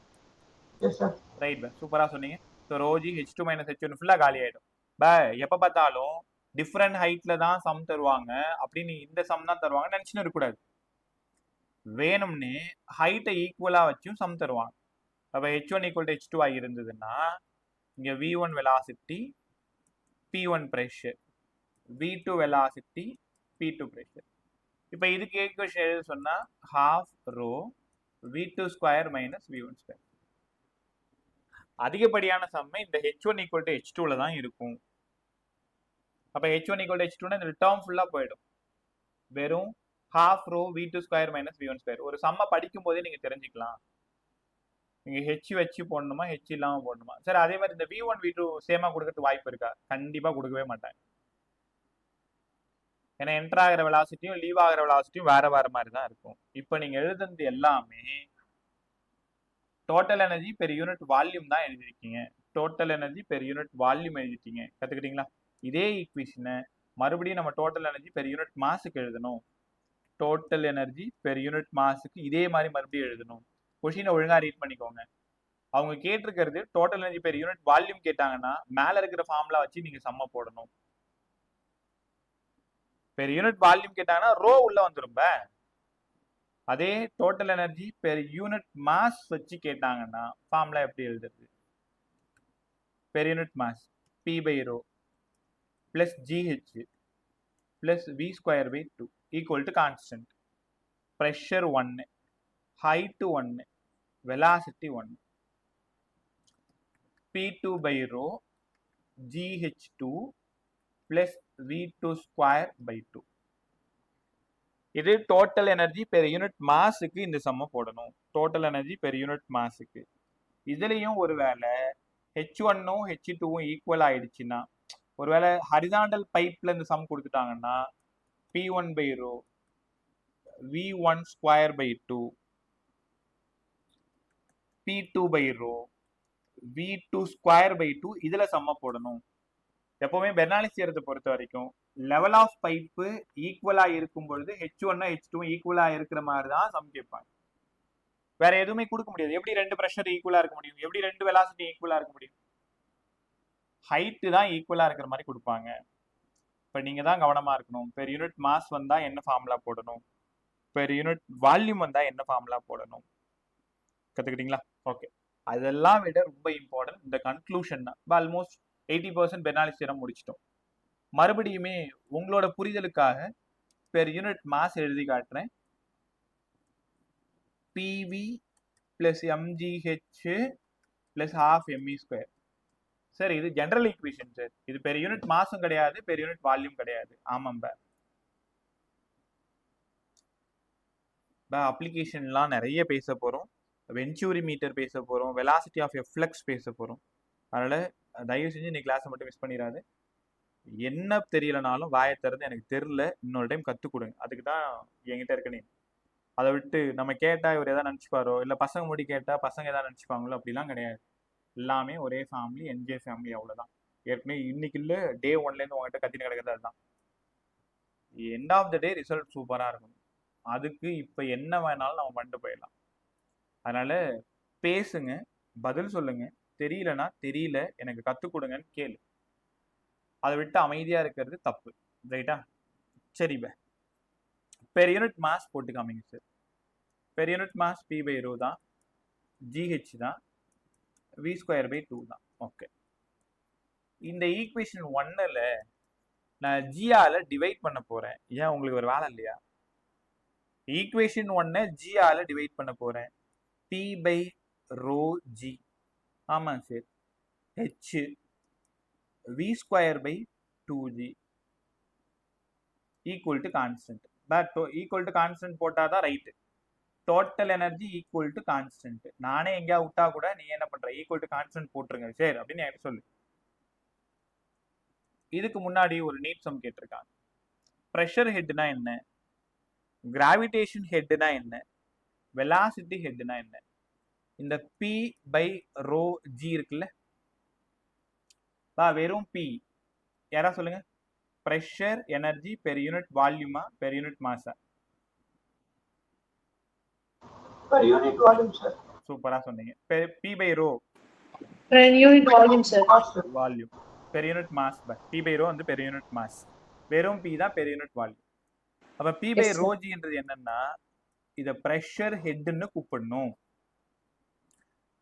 Yes, sir. ரைட் பை, சூப்பரா சொன்னீங்க. So rho G h2 minus h1 ஃபுல்லா காலி ஆயிடும். பை எப்ப பார்த்தாலும் டிஃப்ரெண்ட் ஹைட்ல தான் சம் தருவாங்க அப்படின்னு இந்த சம் தான் தருவாங்க நினைச்சுன்னு இருக்கக்கூடாது. வேணும்னு ஹைட்டை ஈக்குவலா வச்சும் சம் தருவாங்க. அப்ப h1 ஈக்குவல் டு h2 ஆகி இருந்ததுன்னா இங்க v1 velocity, p1 pressure, v2 velocity, p2 pressure. இப்போ இதுக்கு ஈக்குவேஷன் எழுத சொன்னா half rho v2 square minus v1 square. அதிகப்படியான சம்மை இந்த h1 ஈக்குவல் டு h2ல தான் இருக்கும். அப்ப h1 ஈக்குவல் டு h2னா இந்த டேர்ம் ஃபுல்லா போயிடும். வெறும் half rho v2 square minus v1 square. ஒரு சம்மை படிக்கும் போதே நீங்க தெரிஞ்சுக்கலாம். நீங்க h வச்சு போடணுமா h இல்லாம போடணுமா. சரி, அதே மாதிரி இந்த v1 v2 சேமா கொடுக்கறதுக்கு வாய்ப்பு இருக்கா? கண்டிப்பா கொடுக்கவே மாட்டாங்க. ஏன்னா என்டர் ஆகிற வெலாசிட்டியும் லீவ் ஆகிற வெலாசிட்டியும் வேற வேற மாதிரி தான் இருக்கும். இப்போ நீங்க எழுதுனது எல்லாமே total energy per unit volume தான் எழுதிருக்கீங்க. Total energy per unit volume எழுதிட்டீங்க. கத்துக்கிட்டீங்களா? இதே ஈக்குவேஷனை மறுபடியும் நம்ம டோட்டல் எனர்ஜி பெர் யூனிட் மாஸுக்கு எழுதணும். டோட்டல் எனர்ஜி பெர் யூனிட் மாஸுக்கு இதே மாதிரி மறுபடியும் எழுதணும். கொஷினை ஒழுங்கா ரீட் பண்ணிக்கோங்க. அவங்க கேட்டிருக்கிறது total energy per unit volume கேட்டாங்கன்னா மேல இருக்கிற ஃபார்முலா வச்சு நீங்க சம்ம போடணும். பெர் யூனிட் வால்யூம் கேட்டாங்கன்னா ரோ உள்ள வந்துரும்ப. அதே total energy per unit mass வச்சு கேட்டாங்கன்னா ஃபார்முலா எப்படி எழுதுறது? Per unit mass p by rho plus gh plus v square by 2 equal to constant. Pressure 1, height 1, velocity 1. p2 by rho gh2 plus v2 square by 2. இது total energy per unit மாஸுக்கு இந்த சம்ம போடணும். Total energy per unit மாஸுக்கு. இதுலயும் ஒருவேளை h1ம் h2ம் equal ஆயிடுச்சுன்னா, ஒருவேளை ஹரிசாண்டல் பைப்ல இந்த some கொடுத்துட்டாங்கன்னா p1 by rho v1 square by 2 p2 by rho v2 square by 2 இதுல சம்ம போடணும். எப்பவுமே பெர்னாலிஸ் தியரத்தை பொறுத்த வரைக்கும் லெவல் ஆஃப் பைப்பு ஈக்குவலா இருக்கும் பொழுது h1 h2 ஈக்குவலா இருக்கிற மாதிரி தான் சம் கேட்பாங்க. வேற எதுவுமே கொடுக்க முடியாது. எப்படி ரெண்டு ப்ரெஷர் ஈக்குவலா இருக்க முடியும்? எப்படி ரெண்டு வெலாசிட்டி ஈக்குவலா இருக்க முடியும்? ஹைட்டு தான் ஈக்குவலா இருக்கிற மாதிரி கொடுப்பாங்க. இப்போ நீங்க தான் கவனமா இருக்கணும். பெர் யூனிட் மாஸ் வந்தா என்ன ஃபார்முலா போடணும், பெர் யூனிட் வால்யூம் வந்தா என்ன ஃபார்முலா போடணும். கத்துக்கிட்டீங்களா? ஓகே, அதெல்லாம் விட ரொம்ப இம்பார்ட்டன்ட் இந்த கன்க்ளூஷன் தான். ஆல்மோஸ்ட் 80% பெர்னாலிஸ் தியரம் முடிச்சிட்டோம். மறுபடியுமே உங்களோட புரிதலுக்காக பெர் யூனிட் மாஸ் எழுதி காட்டுறேன். PV plus mgh plus half me square. Sir இது ஜெனரல் ஈக்குவேஷன் சார். இது பெர் யூனிட் மாஸும் கிடையாது, பெர் யூனிட் வால்யூம் கிடையாது. ஆமாம்ப. அப்ளிகேஷன்லாம் நிறைய பேச போறோம். வென்ச்சூரி மீட்டர் பேச போறோம், வெலாசிட்டி ஆஃப் ஃப்ளக்ஸ் பேச போறோம். அதனால தயவு செஞ்சு நீ கிளாஸை மட்டும் மிஸ் பண்ணிடாது. என்ன தெரியலனாலும் வாயை திறந்து எனக்கு தெரியல இன்னொரு டைம் கற்றுக் கொடுங்க. அதுக்கு தான் என்கிட்ட இருக்க நீ. அதை விட்டு நம்ம கேட்டால் இவர் எதாவது நினச்சிப்பாரோ, இல்லை பசங்க முடி கேட்டால் பசங்க எதாவது நினச்சிப்பாங்களோ, அப்படிலாம் கிடையாது. எல்லாமே ஒரே ஃபேமிலி, என்ஜே ஃபேமிலி, அவ்வளோதான். ஏற்கனவே இன்னைக்கு இல்லை, டே ஒன்லேருந்து உங்ககிட்ட கத்தின்னு கிடக்கிறது அதுதான். End of the day result சூப்பராக இருக்கணும். அதுக்கு இப்போ என்ன வேணாலும் நம்ம பண்ணிட்டு போயிடலாம். அதனால பேசுங்க, பதில் சொல்லுங்க. தெரியலனா தெரியல, எனக்கு கற்றுக் கொடுங்கன்னு கேளு. அதை விட்டு அமைதியாக இருக்கிறது தப்பு. ரைட்டா? சரி பே பெர் யூனிட் மாஸ் போட்டு காமிங்க sir. Per unit mass B by rho தான், ஜிஹெச் தான், வி ஸ்கொயர் பை 2 தான். ஓகே, இந்த ஈக்குவேஷன் 1ல நான் ஜியால டிவைட் பண்ண போறேன். ஏன் உங்களுக்கு ஒரு வேலை இல்லையா? ஈக்குவேஷன் 1 ஜியால டிவைட் பண்ண போறேன். பி பை ரோ ஜி, ஆமாங்க sir, H V square by 2g equal to constant. But equal to constant போட்டாதான் right. Total energy equal to constant. நானே எங்கேயா விட்டா கூட நீ என்ன பண்ற, ஈக்குவல் டு கான்ஸ்டன்ட் போட்டுருங்க சார் அப்படின்னு என்கிட்ட சொல்லு. இதுக்கு முன்னாடி ஒரு நீட் சம் கேட்டிருக்காங்க. ப்ரெஷர் ஹெட்னா என்ன, கிராவிடேஷன் ஹெட்னா என்ன, வெலாசிட்டி ஹெட்னா என்ன. இந்த பி பை ரோ ஜி இருக்குல்ல, வெறும் பி, யாரா சொல்லுங்க. ப்ரெஷர் எனர்ஜி பெர் யூனிட் வால்யூமா பெர் யூனிட் மாஸா? Per unit volume, sir. சூப்பரா சொன்னீங்க. P by rho Per unit volume, sir. Cost, sir. Volume, per unit mass. B by rho வந்து per unit mass, வெறும் பி தான் per unit volume. அப்ப P by Yes, sir. ரோஜின்றது என்னன்னா இத pressure ஹெட்னு கூப்பிடணும்.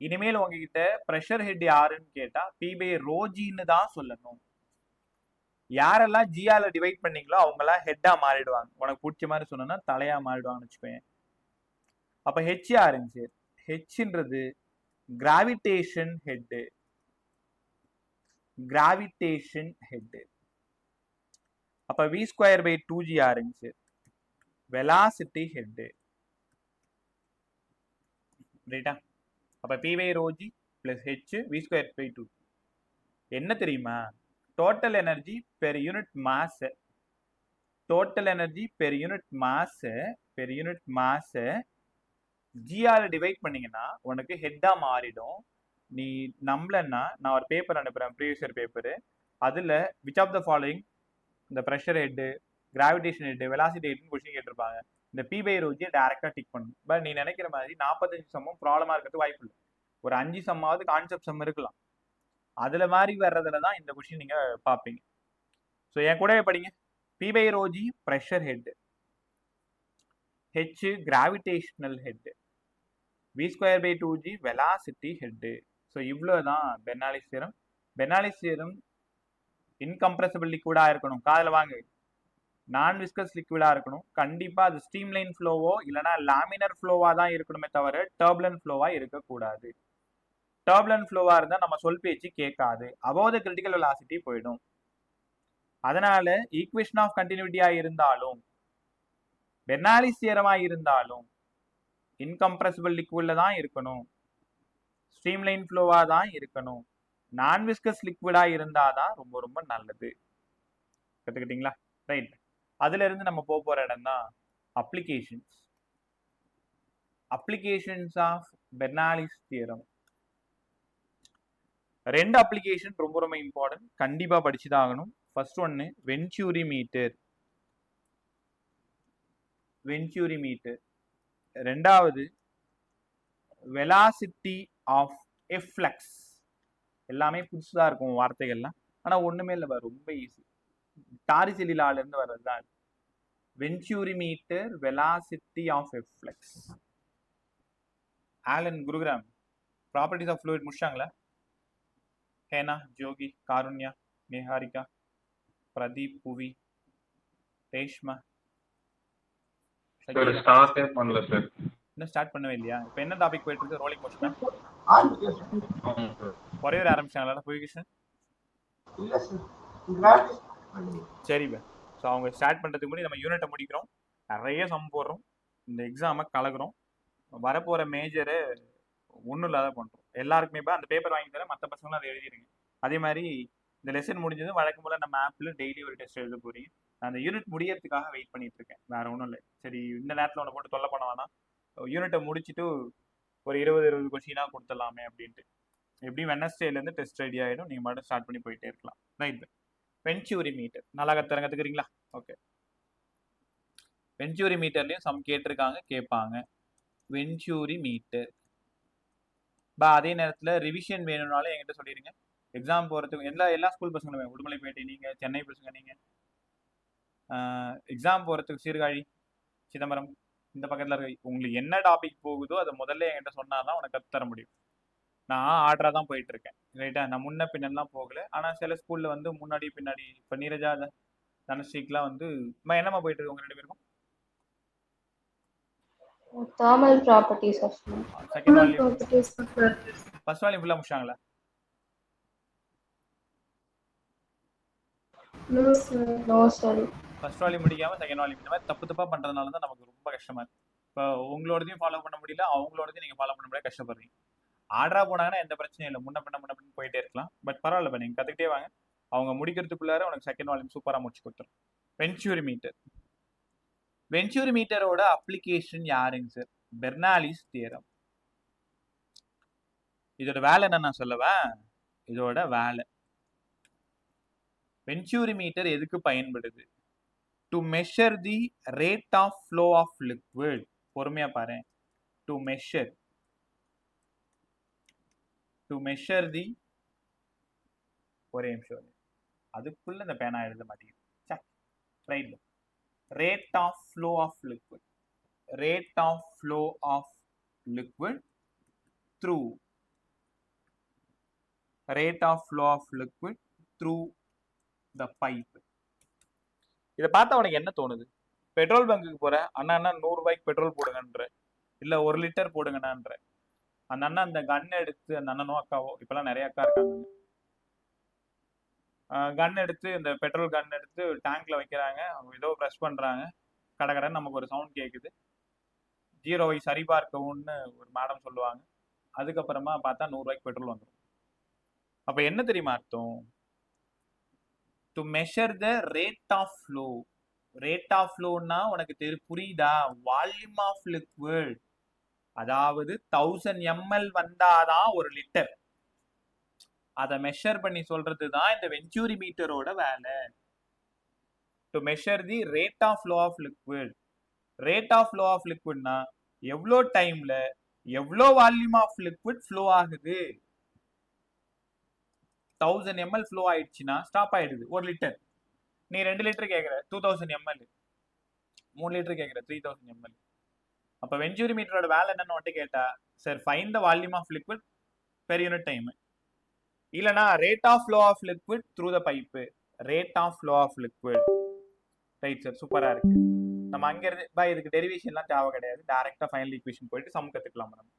இனிமேல் உங்ககிட்ட ப்ரெஷர் ஹெட் யாருன்னு கேட்டா பி பை ரோஜின்னு தான் சொல்லணும். யாரெல்லாம் ஜியால டிவைட் பண்ணீங்களோ அவங்க எல்லாம் ஹெட்டா மாறிடுவாங்க. உனக்கு பிடிச்ச மாதிரி சொன்னா தலையா மாறிடுவாங்கன்னு வச்சுக்கோங்க. அப்ப ஹெச் யாருங்க சார்? ஹெச்ன்றது கிராவிடேஷன் ஹெட். Gravitation head. அப்ப வி ஸ்கொயர் பை 2g யாருங்க சார்? Velocity head. ரைட்டா? அப்ப P by rho g plus H V square by 2. என்ன தெரியுமா? Total energy per unit mass, total energy per unit mass ஜியால divide பண்ணீங்கன்னா உனக்கு ஹெட்டா மாறிடும். நீ நம்பலன்னா நான் ஒரு பேப்பர் அனுப்புறேன், ப்ரீவியஸ் இயர் பேப்பரு. அதுல விச் ஆஃப் த ஃபாலோயிங் இந்த pressure head, gravitation head, velocity ஹெட்னு கொஸ்டின் கேட்டிருப்பாங்க. இந்த பி பை ரோஜியை டைரக்டா டிக் பண்ணணும். பட் நீ நினைக்கிற மாதிரி 45 சம்மும் ப்ராப்ளமா இருக்கிறது வாய்ப்பு இல்லை. ஒரு 5 சம்மாவது கான்செப்ட் சம் இருக்கலாம். அதுல மாதிரி வர்றதுல தான் இந்த கொஸ்டின் நீங்க பார்ப்பீங்க. ஸோ என் கூடவே படிங்க. P by rho g pressure head, H gravitational head, V square by 2g velocity head. So இவ்வளோதான் Bernoulli's theorem. Bernoulli's theorem incompressible லிக்விடா இருக்கணும். காதுல வாங்க. நான் விஸ்கஸ் லிக்விடா இருக்கணும். கண்டிப்பா அது ஸ்ட்ரீம்லைன் ஃப்ளோவோ இல்லைனா லாமினர் ஃப்ளோவா தான் இருக்கணுமே தவிர டர்புலன்ட் ஃப்ளோவா இருக்கக்கூடாது. டர்புலன்ட் ஃப்ளோவா இருந்தா நம்ம சொல் பேச்சு கேட்காது, அபோவ் த கிரிட்டிக்கல் வெலாசிட்டி போயிடும். அதனால ஈக்குவேஷன் ஆஃப் கண்டினியூட்டியா இருந்தாலும் பெர்னாலிஸ் தியரமா இருந்தாலும் இன்கம்ப்ரெசிபிள் லிக்விட்ல தான் இருக்கணும், ஸ்ட்ரீம்லைன் ஃப்ளோவா தான் இருக்கணும். நான் விஸ்கஸ் லிக்விடா இருந்தாதான் ரொம்ப ரொம்ப நல்லது. கத்துக்கிட்டீங்களா? ரைட். அதுல இருந்து நம்ம போற இடம் தான் applications. Applications of Bernoulli's theorem. 2 application ரொம்ப ரொம்ப இம்பார்ட்டன்ட், கண்டிப்பா படிச்சுதான் ஆகணும். ஃபர்ஸ்ட் ஒன்னு வென்ச்சூரி மீட்டர். Venturi meter. ரெண்டாவது வெலாசிட்டி ஆஃப் எஃப்ளக்ஸ். எல்லாமே புதுசா இருக்கும் வார்த்தைகள்லாம், ஆனா ஒண்ணுமே இல்லை, ரொம்ப ஈஸி. டாரிசெல்லி லால இருந்து வர்றதுதான். Venturi meter, velocity of efflux. ஆலன் குருகிராம் ப்ராப்பர்ட்டிஸ் ஆஃப் ஃப்ளூயிட் முடிச்சாங்களா? ஹேனா, ஜோகி, காருண்யா, நிஹாரிகா, பிரதீப், புவி, ரேஷ்மா. சார் ஸ்டார்ட்டே பண்ணல சார். இன்னும் ஸ்டார்ட் பண்ணவே இல்லையா? இப்போ என்ன டாபிக் போயிட்டு இருக்கு? ரோலிங் மோஷனா? ஆரம்பிக்கல sir. ஆமாம் சார். ஒரே ஒரு ஆரம்பிச்சாங்களா புவிகிருஷ்ணன்? இல்ல sir. Gratis பண்ணி. சரி பே. ஸோ அவங்க ஸ்டார்ட் பண்ணுறதுக்கு முன்னாடி நம்ம யூனிட்டை முடிக்கிறோம். நிறைய சம் போடுறோம், இந்த எக்ஸாமை கலக்குறோம். வரப்போகிற மேஜரை ஒன்றும் இல்லாத பண்ணுறோம். எல்லாருக்குமே இப்போ அந்த பேப்பர் வாங்கி தரேன், மற்ற பசங்களும் அதை எழுதிருங்க. அதே மாதிரி இந்த லெசன் முடிஞ்சது வழக்கம் போல் நம்ம ஆப்பில் டெய்லி ஒரு டெஸ்ட் எழுத போறீங்க. நான் அந்த யூனிட் முடியறதுக்காக வெயிட் பண்ணிட்டு இருக்கேன், வேற ஒன்றும் இல்லை. சரி, இந்த நேரத்தில் ஒன்று போட்டு தொல்லை பண்ண வேணாம், யூனிட்டை முடிச்சுட்டு ஒரு 20 கொஸ்டினாக கொடுத்துடலாமே அப்படின்ட்டு. எப்படியும் வெனஸ்டேலேருந்து டெஸ்ட் ரெடி ஆகிடும், நீங்கள் மட்டும் ஸ்டார்ட் பண்ணி போயிட்டே இருக்கலாம். ரைட். வென்ச்சூரி மீட்டர் நல்லா கற்றுக்கிறீங்களா? ஓகே. வென்ச்சூரி மீட்டர்லையும் சம் கேட்டிருக்காங்க, கேட்பாங்க. வென்ச்சூரி மீட்டர். அதே நேரத்தில் ரிவிஷன் வேணும்னாலும் என்கிட்ட சொல்லிடுங்க. எக்ஸாம் போகிறதுக்கு எல்லா ஸ்கூல் பசங்களுமே, உடுமலைப்பேட்டை நீங்கள், சென்னை பசங்க நீங்கள், எக்ஸாம் போகிறதுக்கு சீர்காழி, சிதம்பரம் இந்த பக்கத்தில் இருக்க உங்களுக்கு என்ன டாபிக் போகுதோ அதை முதல்ல என்கிட்ட சொன்னால் தான் உனக்கு கற்றுத்தர முடியும். நான் ஆர்டராக தான் போயிட்டு இருக்கேன், ரைட்டா? நான் முன்ன பின்னெல்லாம் போகல. ஆனால் சில ஸ்கூலில் வந்து முன்னாடி பின்னாடி, இப்போ நீரஜா தனஸ்ரீக்கெலாம் வந்து என்னமா போயிட்டு இருக்கு உங்க 2 பேருக்கும்? Thermal properties of fluid. Second volume first volume ஃபுல்லாக முடிச்சாங்களா? No, sir. ஃபர்ஸ்ட் வால்யூம் முடிக்காம செகண்ட் வால்யூம் இந்த மாதிரி தப்பு தப்பாக பண்ணுறதுனால தான் நமக்கு ரொம்ப கஷ்டமா இருக்கு. இப்போ உங்களோடதையும் ஃபாலோ பண்ண முடியல, அவங்களோடதையும் நீங்கள் ஃபாலோ பண்ண முடியல, கஷ்டப்படுறீங்க. ஆர்டரா போனாங்கன்னா எந்த பிரச்சனையும் இல்லை, முன்ன பின்ன போயிட்டே இருக்கலாம். பட் பரவாயில்ல, நீங்கள் கற்றுக்கிட்டே வாங்க. அவங்க முடிக்கிறதுக்குள்ளார உனக்கு செகண்ட் வால்யூம் சூப்பராக முடிச்சு கொடுத்துரும். வென்ச்சூரி மீட்டர். வென்ச்சூரி மீட்டரோட அப்ளிகேஷன் யாருங்க சார்? பெர்னாலிஸ் தியரம். இதோட வேலை என்ன நான் சொல்லவா? இதோட வேலை, வென்ச்சூரி மீட்டர் எதுக்கு பயன்படுது? To measure the rate of flow of liquid. பொறுமையா பாரு. டு மெஷர் தி, ஒரே நிமிஷம், அதுக்குள்ள இந்த பேனா எழுத மாட்டேங்குது. rate of flow of liquid through the pipe. இதை பார்த்தா உனக்கு என்ன தோணுது? பெட்ரோல் பங்குக்கு போற அண்ணா 100 ரூபாய்க்கு பெட்ரோல் போடுங்கன்ற, இல்ல 1 லிட்டர் போடுங்கண்ணான்ற. அந்த அண்ணா அந்த கன் எடுத்து, அந்த அண்ணனோ அக்காவோ, இப்பெல்லாம் நிறைய அக்கா இருக்காங்க, கன் எடுத்து, இந்த பெட்ரோல் கன் எடுத்து டேங்க்ல வைக்கிறாங்க. அவங்க ஏதோ ப்ரெஸ் பண்றாங்க, கடகடன்னு நமக்கு ஒரு சவுண்ட் கேட்குது. 0வை சரிபார்க்கவும்னு ஒரு மேடம் சொல்லுவாங்க. அதுக்கப்புறமா பார்த்தா 100 ரூபாய்க்கு பெட்ரோல் வந்துடும். அப்ப என்ன தெரியுமா அர்த்தம்? To measure the rate of flow. Rate of ஃப்ளோன்னா உனக்கு புரியுதா? வால்யூம் ஆஃப் லிக்விட், அதாவது 1000 ml வந்தாதான் 1 லிட்டர். அதை மெஷர் பண்ணி சொல்றது தான் இந்த வென்ச்சூரி மீட்டரோட வேலை. To measure the rate of flow of liquid. Rate of flow of லிக்விட்னா எவ்வளோ டைம்ல எவ்வளோ வால்யூம் ஆஃப் லிக்விட் ஃப்ளோ ஆகுது. 1000 ml ஃப்ளோ ஆயிடுச்சுன்னா ஸ்டாப் ஆயிடுது 1 லிட்டர். நீ 2 லிட்டர் கேட்குற 2000 ml, 3 லிட்டர் கேட்குற 3000 ml. அப்போ வென்ச்சூரி மீட்டரோட வேலை என்னன்னு வந்துட்டு கேட்டா, sir find the volume of liquid per unit time, இல்லைனா rate of flow of liquid through the pipe. Rate of flow of liquid. Right sir, சூப்பரா இருக்கு. நம்ம அங்கிருந்து இதுக்கு டெரிவேஷன்லாம் தேவை கிடையாது, டைரக்டா ஃபைனல் ஈக்குவேஷன் போயிட்டு சம் கத்துக்கலாம் நம்ம.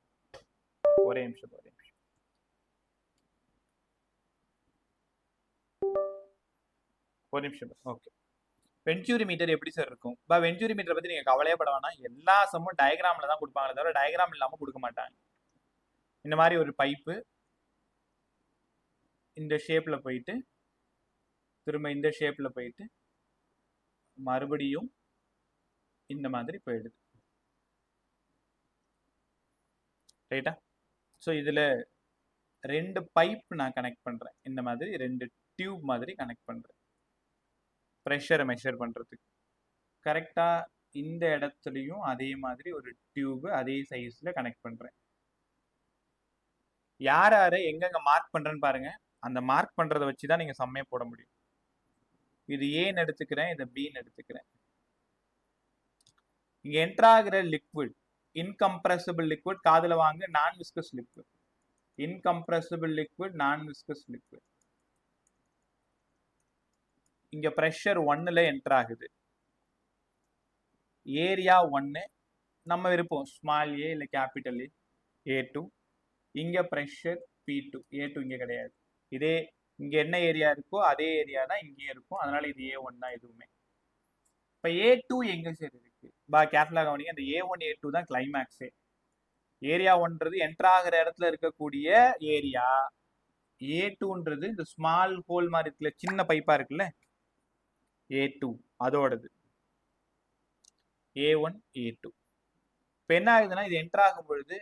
ஒரே நிமிஷம். ஓகே. வென்ச்சூரி மீட்டர் எப்படி சார் இருக்கும்? வென்ச்சூரி மீட்டரை பத்தி நீங்க கவலையே பட வேணாம். எல்லா சம்மும் டயக்ராம்ல தான் கொடுப்பாங்க, தவிர டயக்ராம் இல்லாம கொடுக்க மாட்டாங்க. இந்த மாதிரி ஒரு பைப்பு இந்த ஷேப்ல போயிட்டு, திரும்ப இந்த ஷேப்ல போயிட்டு, மறுபடியும் இந்த மாதிரி போயிடுது, ரைட்டா? ஸோ இதுல 2 பைப் நான் கனெக்ட் பண்றேன். இந்த மாதிரி 2 டியூப் மாதிரி கனெக்ட் பண்றேன் ப்ரெஷரை மெஷர் பண்றதுக்கு. கரெக்டா இந்த இடத்துலையும் அதே மாதிரி ஒரு டியூப் அதே சைஸ்ல கனெக்ட் பண்றேன். யாரை எங்கெங்க மார்க் பண்றேன்னு பாருங்க. அந்த மார்க் பண்றதை வச்சுதான் நீங்க சம்மே போட முடியும். இது ஏன்னு எடுத்துக்கிறேன், இதை பின்னு எடுத்துக்கிறேன். இங்க என்டர் ஆகிற லிக்விட் இன்கம்ப்ரெசிபிள் லிக்விட், காதுல வாங்க, நான் viscous liquid. Incompressible liquid, non viscous liquid. இங்க பிரஷர் 1ல என்டர் ஆகுது. ஏரியா 1 நம்ம விருப்பம், ஸ்மால் ஏ இல்ல கேபிட்டல் ஏ, A2. இங்க பிரஷர் P2. A2 இங்க கிடையாது. இதே இங்க என்ன ஏரியா இருக்கோ அதே ஏரியா தான் இங்கேயும் இருக்கும், அதனால இது A1 தான் எதுவுமே. இப்ப A2 எங்க சார் இருக்கு? கேர்ஃபுல்லா கவனிங்க. அந்த A1 A2 தான் கிளைமேக்ஸே. ஏரியா 1ன்றது என்டர் ஆகிற இடத்துல இருக்கக்கூடிய ஏரியா. A2ன்றது இந்த ஸ்மால் ஹோல் மாதிரி இருக்குல்ல, சின்ன பைப்பா இருக்குல்ல, A2 அதோடது. A1 A2. இப்ப என்ன ஆகுதுன்னா, இது என்டர் ஆகும் பொழுது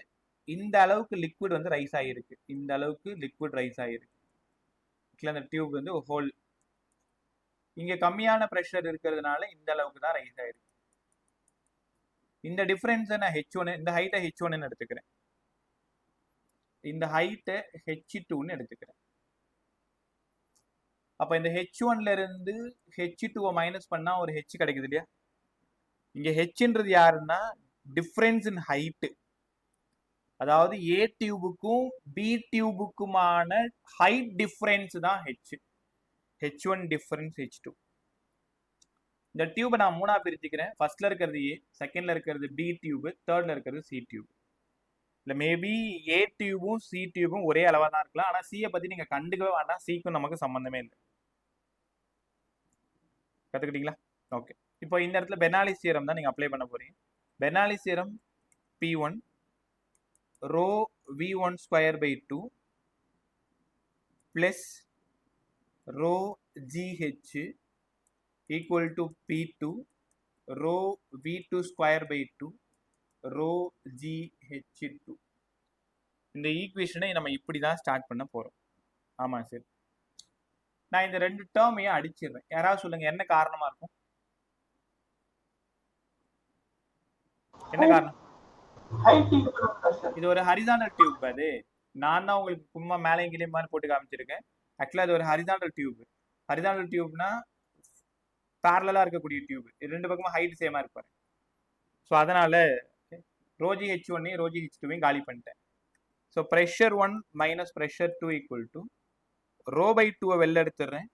இந்த அளவுக்கு லிக்விட் வந்து ரைஸ் ஆகிருக்கு. இந்த அளவுக்கு லிக்விட் ரைஸ் ஆகிருக்கு. அந்த டியூப் வந்து ஹோல் இங்க கம்மியான பிரஷர் இருக்கிறதுனால இந்த அளவுக்கு தான் ரைஸ் ஆயிருக்கு. இந்த டிஃபரன்ஸ் நான் H1, இந்த ஹைட்டை H1 எடுத்துக்கிறேன், இந்த ஹைட்டை H2 எடுத்துக்கிறேன். அப்ப இந்த H1ல இருந்து H2 மைனஸ் பண்ணா ஒரு H கிடைக்குது இல்லையா? இங்க Hன்றது யாருன்னா டிஃபரன்ஸ் இன் ஹைட். அதாவது A டியூபுக்கும் B டியூபுக்குமான ஹைட் டிஃபரன்ஸ் தான் H. H1 difference H2. இந்த டியூபை நான் மூணா பிரிச்சுக்கிறேன். ஃபர்ஸ்ட்ல இருக்கிறது A, செகண்ட்ல இருக்கிறது B டியூப், தேர்ட்ல இருக்கிறது C டியூப். இல்லை மேபி A டியூபும் C டியூபும் ஒரே அளவாக தான் இருக்கலாம். ஆனால் சியை பற்றி நீங்கள் கண்டுக்கவே வேண்டாம். சிக்கும் நமக்கு சம்மந்தமே இல்லை. கற்றுக்கிட்டீங்களா? ஓகே. இப்போ இந்த இடத்துல பெர்னாலிஸ் தியரம் தான் நீங்கள் அப்ளை பண்ண போறீங்க. Bernoulli's theorem P1 rho V1 square by 2 plus rho GH equal to P2 rho V2 square by 2 rho GH2. இந்த ஈக்குவேஷனை நம்ம இப்படி தான் ஸ்டார்ட் பண்ண போறோம். ஆமா சார். நான் இந்த ரெண்டு டேர்மையும் அடிச்சிடுறேன். யாராவது சொல்லுங்க என்ன காரணமா இருக்கும்? என்ன காரணம்? இது ஒரு ஹரிசாண்டல் டியூப். அது நான் தான் உங்களுக்கு சும்மா மேலே கீழே மாதிரி போட்டு காமிச்சிருக்கேன். ஆக்சுவலா இது ஒரு ஹரிசாண்டல் டியூப். ஹரிசாண்டல் டியூப்னா பேரலா இருக்கக்கூடிய டியூப். இது ரெண்டு பக்கமும் ஹைட் சேமா இருப்பாரு. ஸோ அதனால ரோஜி H1 ரோஜி H2 காலி பண்ணிட்டேன். So pressure 1 minus pressure 2 equal to rho by 2 வெளில எடுத்துடுறேன்.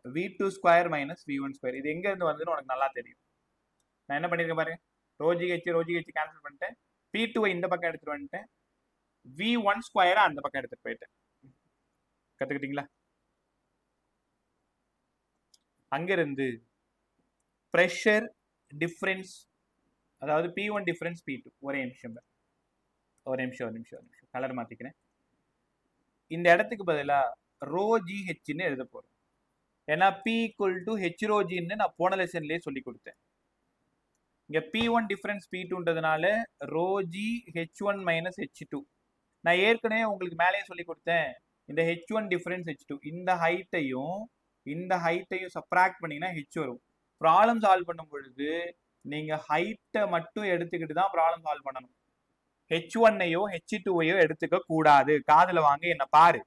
V2 square minus V1 square. இது எங்க இருந்து வந்ததுன்னு உனக்கு நல்லா தெரியும். நான் என்ன பண்ணிருக்கேன் பாருங்க. ரோஜி H கேன்சல் பண்ணிட்டேன். P2 இந்த பக்கம் எடுத்துட்டு வந்துட்டேன். V1 ஸ்கொயரை அந்த பக்கம் எடுத்துட்டு போயிட்டேன். கத்துக்கிட்டீங்களா? அங்கிருந்து ப்ரெஷர் டிஃபரன்ஸ், அதாவது P1 டிஃபரன்ஸ் P2. ஒரே நிமிஷம் கலர் மாத்திக்கிறேன். இந்த இடத்துக்கு பதிலா ரோ GHன்னு எழுத போறோம். ஏன்னா P equal to H rho Gன்னு நான் போன லெசன்லேயே சொல்லி கொடுத்தேன். இங்க P1 டிஃபரன்ஸ் P2ன்றதுனால rho G H1 minus H2. நான் ஏற்கனவே உங்களுக்கு மேலேயே சொல்லி கொடுத்தேன். இந்த H1 டிஃபரன்ஸ் H2 இந்த ஹைட்டையும் சப்ராக்ட் பண்ணீங்கன்னா H வரும். ப்ராப்ளம் சால்வ் பண்ணும் பொழுது நீங்க ஹைட்டை மட்டும் எடுத்துக்கிட்டு தான் ப்ராப்ளம் சால்வ் பண்ணணும். H1ஐயோ H2ஐயோ எடுத்துக்க கூடாது. காதுல வாங்க, என்ன பாரு.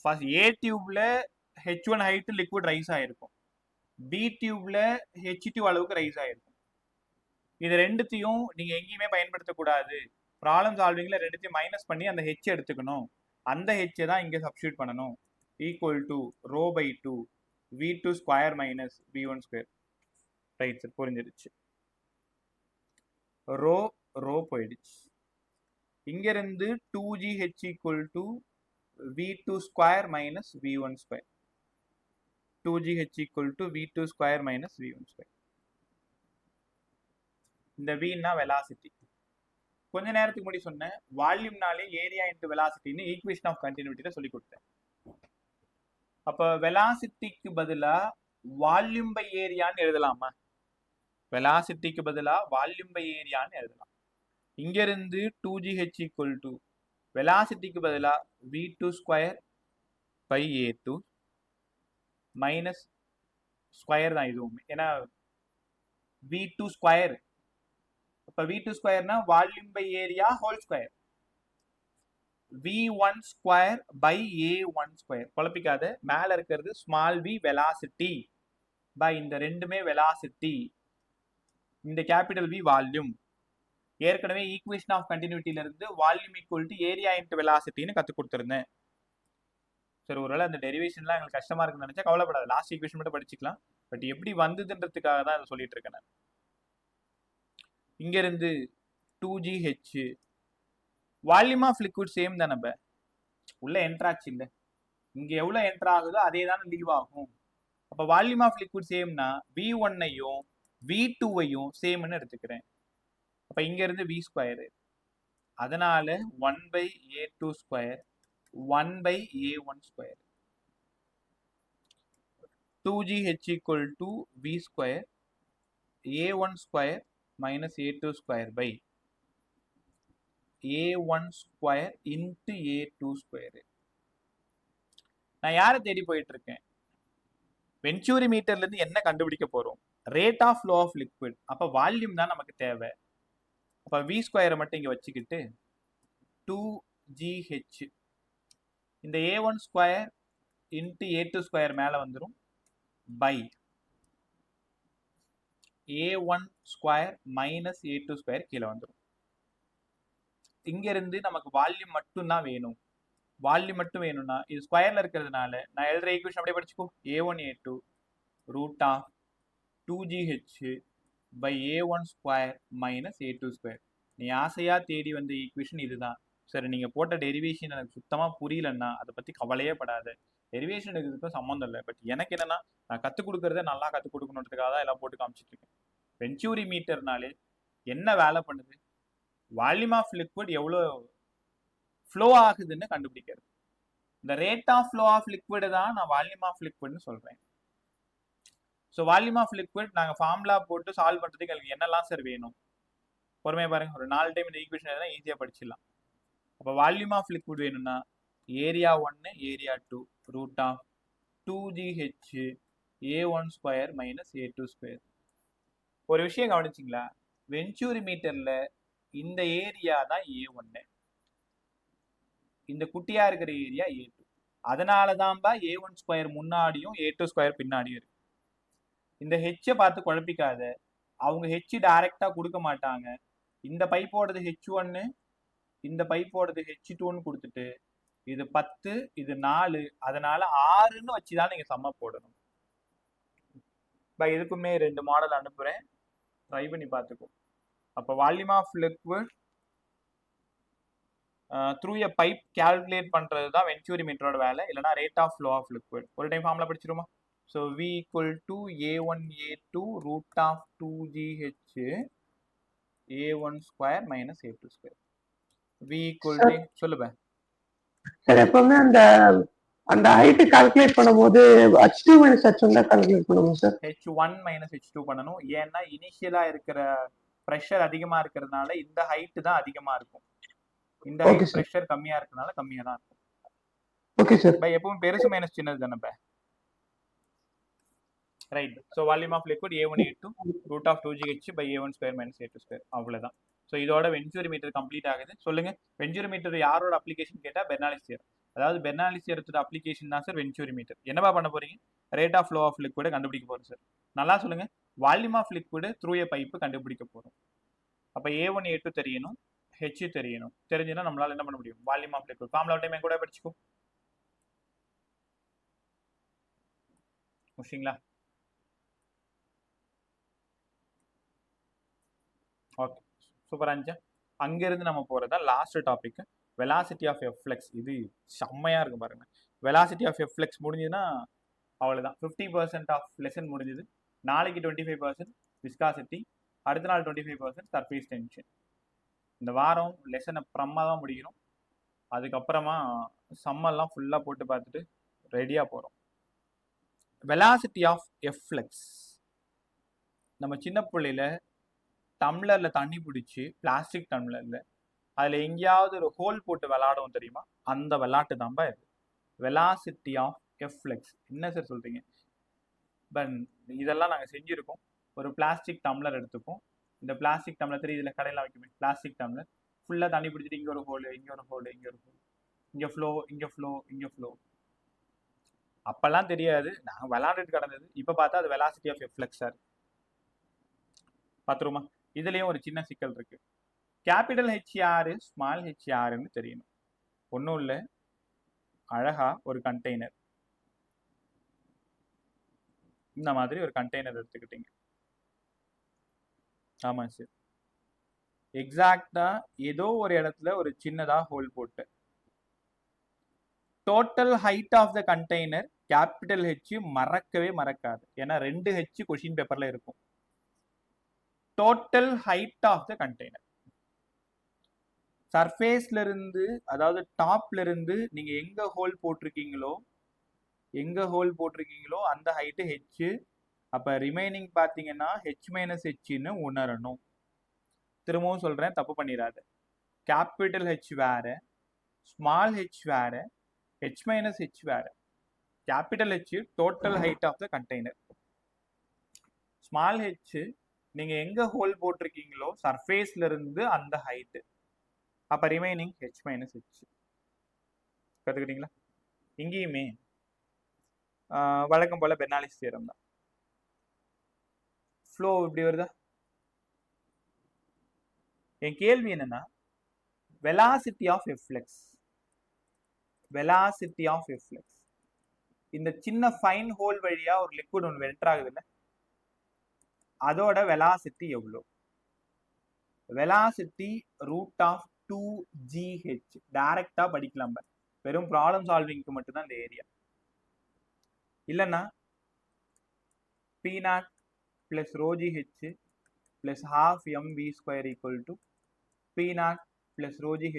ஃபர்ஸ்ட் A டியூப்ல H1 ஹைட் லிக்விட் ரைஸ் ஆயிருக்கும். B டியூப்ல H2 அளவுக்கு ரைஸ் ஆயிருக்கும். இது ரெண்டுத்தையும் நீங்க எங்கேயுமே பயன்படுத்தக்கூடாது. ப்ராப்ளம் சால்விங்ல ரெண்டுத்தையும் மைனஸ் பண்ணி அந்த H எடுத்துக்கணும். அந்த H தான் இங்க சப்ஸ்டியூட் பண்ணணும். Equal to rho by 2 V2 square minus V1 square. Right sir, புரிஞ்சிருச்சு. ரோ போயிடுச்சு. இங்க இருந்து 2GH equal to V2 square minus V1 square. 2GH equal to V2 square minus V1 square. இந்த Vன்னா வெலாசிட்டி. கொஞ்ச நேரத்துக்கு முன்னாடி சொன்னேன் வால்யூம்னாலே ஏரியா இன்டு வெலாசிட்டின்னு ஈக்குவேஷன் ஆஃப் கண்டினியூட்டில சொல்லி கொடுத்தேன். அப்ப வெலாசிட்டிக்கு பதிலா வால்யூம் பை ஏரியான்னு எழுதலாமா? வெலாசிட்டிக்கு பதிலா வால்யூம் பை ஏரியான்னு எழுதலாம். இங்க இருந்து 2GH ஈக்குவல் டு வெலாசிட்டிக்கு பதிலா V2 square by A2 minus square தான் இதுவுமே. ஏன்னா V2 ஸ்கொயர். அப்ப V2 ஸ்கொயர்னா volume by area whole square. V1 square by A1 square. குழப்பிக்காத. மேல இருக்கிறது ஸ்மால் v வெலாசிட்டி பை இந்த ரெண்டுமே வெலாசிட்டி. இந்த கேபிட்டல் V வால்யூம். ஏற்கனவே ஈக்குவேஷன் ஆஃப் கண்டினியூட்டில இருந்து volume equal to area into வெலாசிட்டின்னு கத்து கொடுத்துருந்தேன். சரி, ஒருவேளை அந்த டெரிவேஷன்லாம் எங்களுக்கு கஷ்டமா இருக்குன்னு நினைச்சா கவலைப்படாது. லாஸ்ட் ஈக்குவேஷன் மட்டும் படிச்சுக்கலாம். பட் எப்படி வந்ததுன்றதுக்காக தான் அதை சொல்லிட்டு இருக்கேன் நான். இங்க இருந்து 2GH volume of liquid same தானே. உள்ள என்ட்ராச்சு இல்லை. இங்க எவ்வளவு என்டர் ஆகுதோ அதே தானே லீவ் ஆகும். அப்ப வால்யூம் ஆஃப் லிக்விட் சேம்னா V1ஐயும் V2ஐயும் சேம்னு எடுத்துக்கிறேன். அப்ப இங்க இருந்து V ஸ்கொயர். அதனால 1 by A2 square 1 by A1 square. 2GH equal to V square A1 square minus A2 square by A1 square into A2 square. நான் யாரை தேடி போயிட்டு இருக்கேன்? வென்ச்சூரி மீட்டர்ல இருந்து என்ன கண்டுபிடிக்க போறோம்? Rate of flow of liquid. அப்ப வால்யூம் தான் நமக்கு தேவை. அப்ப V ஸ்கொயரை மட்டும் இங்க வச்சுக்கிட்டு 2GH இந்த A1 square into A2 square மேலே வந்துடும் by A1 square minus A2 square கீழே வந்துடும். இங்கிருந்து நமக்கு வால்யூம் மட்டும்தான் வேணும். வால்யூம் மட்டும் வேணும்னா இது ஸ்கொயர்ல இருக்கிறதுனால நான் எழுதுற ஈக்குவேஷன் அப்படியே படிச்சுக்கோ. A1 A2 root of 2GH by A1 square minus A2 square. நீ ஆசையா தேடி வந்த ஈக்குவேஷன் இதுதான். சரி, நீங்க போட்ட டெரிவேஷன் எனக்கு சுத்தமா புரியலன்னா அதை பத்தி கவலையே படாத. டெரிவேஷன் இதுக்கும் சம்மந்தம் இல்லை. பட் எனக்கு என்னன்னா நான் கற்றுக் கொடுக்கறத நல்லா கற்றுக் கொடுக்கணுன்றதுக்காக தான் எல்லாம் போட்டு காமிச்சிட்டு இருக்கேன். வென்ச்சூரி மீட்டர்னாலே என்ன வேலை பண்ணுது? வால்யூம் ஆஃப் லிக்விட் எவ்வளோ ஃப்ளோ ஆகுதுன்னு கண்டுபிடிக்கிறது. இந்த rate of flow of liquid தான் நான் வால்யூம் ஆஃப் லிக்விட்னு சொல்றேன். ஸோ வால்யூம் ஆஃப் லிக்விட் நாங்கள் ஃபார்முலா போட்டு சால்வ் பண்ணுறதுக்கு எங்களுக்கு என்னெல்லாம் சார் வேணும்? பொறுமையாக பாருங்க, ஒரு 4 டைம் இந்த ஈக்குவேஷன் எதுனா ஈஸியாக படிச்சிடலாம். அப்போ வால்யூம் ஆஃப் லிக்விட் வேணும்னா area 1 area 2 root of 2GH A1 square minus A2 square. ஒரு விஷயம் கவனிச்சிங்களா? வென்ச்சூரி மீட்டரில் இந்த ஏரியா தான் A1, இந்த குட்டியா இருக்கிற ஏரியா A2. அதனால தான்பா A1 ஸ்கொயர் முன்னாடியும் A2 ஸ்கொயர் பின்னாடியும் இருக்கு. இந்த ஹெச்சை பார்த்து குழப்பிக்காத. அவங்க ஹெச் டைரக்டா கொடுக்க மாட்டாங்க. இந்த பைப்போடது H1, இந்த பைப்போடது H2ன்னு கொடுத்துட்டு இது 10 இது 4 அதனால 6ன்னு வச்சுதான் நீங்க சம்ம போடணும். இதுக்குமே 2 மாடல் அனுப்புறேன், ட்ரை பண்ணி பார்த்துக்கோ. அப்போ volume of liquid through a pipe calculate பண்றது தான் வென்ச்சூரி மீட்டரோட வேலை, இல்லைனா rate of flow of liquid. ஒரு டைம் ஃபார்முலா படிச்சிருமா? So V equal to A1 A2 root of 2GH A1 square minus A2 square. V equal to சொல்லுங்க sir. எப்பவுமே அந்த அந்த ஹைட் கால்குலேட் பண்ணும்போது H2 மைனஸ் H1 தான் கால்குலேட் பண்ணுவோம் sir. H1 minus H2 பண்ணணும். ஏன்னா இனிஷியலா இருக்கிற ப்ரெஷர் அதிகமா இருக்கிறதுனால இந்த ஹைட் தான் அதிகமா இருக்கும். இந்த ஹைட் பிரஷர் கம்மியா இருக்கனால கம்மியா தான் இருக்கும். Okay sir. பை எப்பவும் பெருசு மைனஸ் சின்னது தானே by. Right. So volume of liquid A1 A2 root of 2GH by A1 square minus A2 square. அவ்வளவுதான். ஸோ இதோட வென்ச்சூரி மீட்டர் கம்ப்ளீட் ஆகுது. சொல்லுங்க, வென்ச்சூரி மீட்டர் யாரோட அப்ளிகேஷன் கேட்டா பெர்னாலிஸ் தியரம். அதாவது பெர்னாலிஸ் தியரத்தோட அப்ளிகேஷன் தான் சார் வென்ச்சூரி மீட்டர். என்னவா பண்ண போறீங்க? Rate of flow of liquid கண்டுபிடிக்க போறோம் சார். நல்லா சொல்லுங்க, volume of liquid through a pipe கண்டுபிடிக்க போறோம். அப்ப A1 A2 தெரியணும், H தெரியணும். தெரிஞ்சுன்னா நம்மளால என்ன பண்ண முடியும்? Volume of liquid formula time கூட படிச்சுக்கோ. முடிச்சிங்களா? ஓகே, சூப்பர் ஆஞ்சா. அங்கிருந்து நம்ம போறதா last topic, velocity of efflux. இது செம்மையா இருக்கு பாருங்க. வெலாசிட்டி ஆஃப் எஃப் ஃப்ளக்ஸ் முடிஞ்சதுன்னா அவ்வளவுதான். 50% ஆஃப் லெசன் முடிஞ்சது. நாளைக்கு 25% விஸ்காசிட்டி, அடுத்த நாள் 25% சர்ஃபேஸ் டென்ஷன். இந்த வாரம் லெசனை பிரமாதமாக முடிக்கணும். அதுக்கப்புறமா சம்மெல்லாம் ஃபுல்லாக போட்டு பார்த்துட்டு ரெடியாக போகிறோம். Velocity of efflux. நம்ம சின்ன பிள்ளையில டம்ளரில் தண்ணி பிடிச்சி, பிளாஸ்டிக் டம்ளரில் அதில் எங்கேயாவது ஒரு ஹோல் போட்டு விளாடுவோம் தெரியுமா? அந்த விளாட்டு தான்பா இது வெலாசிட்டி ஆஃப் எஃப் ஃப்ளக்ஸ். என்ன சார் சொல்கிறீங்க? பட் இதெல்லாம் நாங்கள் செஞ்சுருக்கோம். ஒரு பிளாஸ்டிக் டம்ளர் எடுத்துப்போம். இந்த பிளாஸ்டிக் டம்ளர் தெரியும், இதில் கடையில் வைக்குமே பிளாஸ்டிக் டம்ளர், ஃபுல்லாக தண்ணி பிடிச்சிட்டு இங்கே ஒரு ஹோல், இங்கே ஒரு ஹோல், இங்கே ஒரு ஹோல், இங்கே ஃப்ளோ, இங்கே ஃப்ளோ, இங்கே ஃப்ளோ. அப்போல்லாம் தெரியாது, நாங்கள் விளாண்டுட்டு கிடந்தது. இப்போ பார்த்தா அது வெலாசிட்டி ஆஃப் எஃப் ஃப்ளக்ஸாக இருக்கு. பார்த்துருமா? இதுலேயும் ஒரு சின்ன சிக்கல் இருக்கு. கேபிட்டல் ஹெச் யாரு, ஸ்மால் ஹெச் யாருன்னு தெரியணும். ஒன்றும் இல்லை, அழகா ஒரு கண்டெய்னர், இந்த மாதிரி ஒரு கண்டெய்னர் எடுத்துக்கிட்டீங்க. ஆமாம் சார், எக்ஸாக்டா ஏதோ ஒரு இடத்துல ஒரு சின்னதா ஹோல் போட்டு, total height of the container capital H மறக்கவே மறக்காது. ஏன்னா 2 ஹெச் கொஸ்டின் பேப்பர்ல இருக்கும். Total height of the container சர்ஃபேஸ்ல இருந்து, அதாவது டாப்ல இருந்து நீங்க எங்க ஹோல் போட்டிருக்கீங்களோ அந்த ஹைட்டு ஹெச். அப்ப ரிமைனிங் பாத்தீங்கன்னா ஹெச் மைனஸ் ஹெச்னு உணரணும். திரும்பவும் சொல்றேன், தப்பு பண்ணிடாத. கேபிட்டல் ஹெச் வேற, ஸ்மால் ஹெச் வேற, ஹெச் மைனஸ் ஹெச் வேற. Capital H total height of the container. Small H நீங்க எங்க ஹோல் போட்டிருக்கீங்களோ சர்ஃபேஸ்ல இருந்து அந்த ஹைட்டு. அப்ப ரிமைனிங் ஹெச் மைனஸ் ஹெச். கத்துக்கிட்டீங்களா? இங்கேயுமே வழக்கம் போல பெர்னாலிஸ் தியரம் தான். ஃப்ளோ இப்படி வருதா? என் கேள்வி என்னன்னா, வெலாசிட்டி ஆஃப் எஃப்ளெக்ஸ், வெலாசிட்டி ஆஃப் எஃப்ளெக்ஸ், இந்த சின்ன ஃபைன் ஹோல் வழியா ஒரு லிக்விட் ஒன்று என்டர் ஆகுதுல்ல, அதோட வெலாசிட்டி எவ்வளோ? Velocity root of 2gh. டைரக்டா படிக்கலாம், வெறும் ப்ராப்ளம் சால்விங்க்கு மட்டும்தான் இந்த ஏரியா. இல்லைன்னா p0 plus ρgh plus half mv square equal to p0 plus ρgh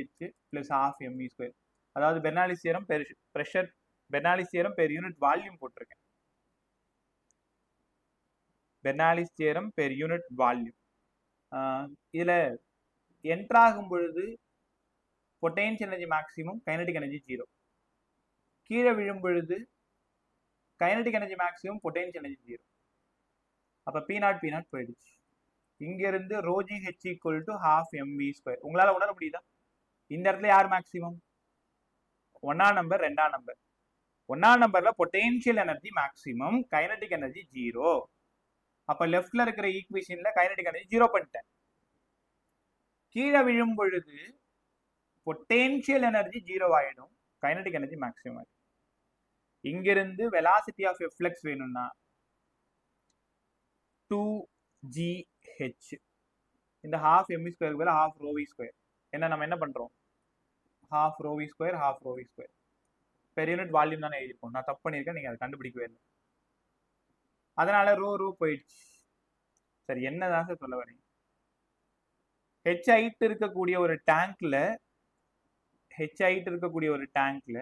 plus half mv square. அதாவது Bernoulli's theorem pressure, Bernoulli's theorem per unit volume போட்டிருக்கேன். Bernoulli's theorem per unit volume. இதுல enter ஆகும் பொழுது potential energy maximum, kinetic energy 0. கீழே விழும் பொழுது kinetic energy maximum, potential energy 0. அப்ப p0 போயிடுச்சு. இங்க இருந்து ρgh equal to half mv square. உங்களால உணர முடியுதா? இந்த இடத்துல யார் மேக்ஸிமம்? 1ஆம் நம்பர் 2ஆம் நம்பர். 1ஆம் நம்பர்ல potential energy maximum, kinetic energy 0. அப்ப லெஃப்ட்ல இருக்கிற ஈக்குவேஷன்ல கைனடிக் எனர்ஜி 0 பண்ணிட்டேன். கீழே விழும் பொழுது பொட்டென்ஷியல் எனர்ஜி 0 ஆயிடும், கைனடிக் எனர்ஜி மேக்ஸிமம் ஆயிடும். இங்கிருந்து வெலாசிட்டி ஆஃப் எஃப்ளெக்ஸ் வேணும்னா 2gh. இந்த half mv ஸ்கொயருக்கு பதிலா half ρv ஸ்கொயர். என்ன நம்ம என்ன பண்றோம்? half ρv square half ρv square. Per unit volume தானே எழுதிருப்போம். நான் தப்பு பண்ணியிருக்கேன், நீங்க அதை கண்டுபிடிக்கவே இல்லை. அதனால ரோ போயிடுச்சு. சரி, என்னதான் சார் சொல்ல வரீங்க? ஹெச் ஹைட் இருக்கக்கூடிய ஒரு டேங்க்ல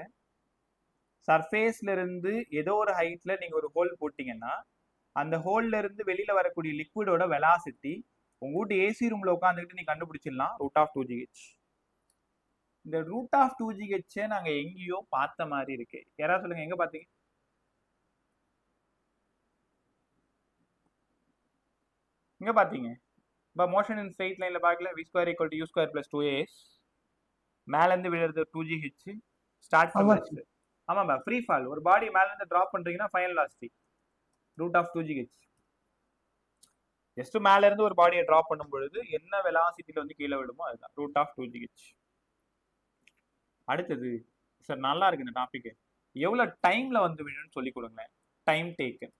சர்ஃபேஸ்ல இருந்து ஏதோ ஒரு ஹைட்ல நீங்க ஒரு ஹோல் போட்டீங்கன்னா, அந்த ஹோல்ல இருந்து வெளியில வரக்கூடிய லிக்விடோட வெலாசிட்டி உங்க வீட்டு ஏசி ரூம்ல உட்காந்துக்கிட்டு நீ கண்டுபிடிச்சிடலாம், ரூட் ஆஃப் 2gh. இந்த ரூட் ஆஃப் 2gh நாங்க எங்கேயோ பார்த்த மாதிரி இருக்கு. யாராவது சொல்லுங்க, எங்க பாத்தீங்க? எங்க பாத்தீங்க? இப்போ மோஷன் இன் ஸ்ட்ரெயிட் லைன்ல பார்க்கல, v square equal to u square plus 2as. மேல இருந்து விழுறது 2gh. Start from rest. ஆமாம்பா, ஃப்ரீ ஃபால். ஒரு பாடி மேல இருந்து டிராப் பண்றீங்கன்னா final velocity root of 2gh. Just மேல இருந்து ஒரு பாடியை டிராப் பண்ணும் பொழுது என்ன வெலாசிட்டியில வந்து கீழே விடுமோ அதுதான் ரூட் ஆஃப் 2gh. அடுத்தது சார், நல்லா இருக்கு இந்த டாபிக். எவ்வளவு டைம்ல வந்து விழுன்னு சொல்லி கொடுங்களேன். Time taken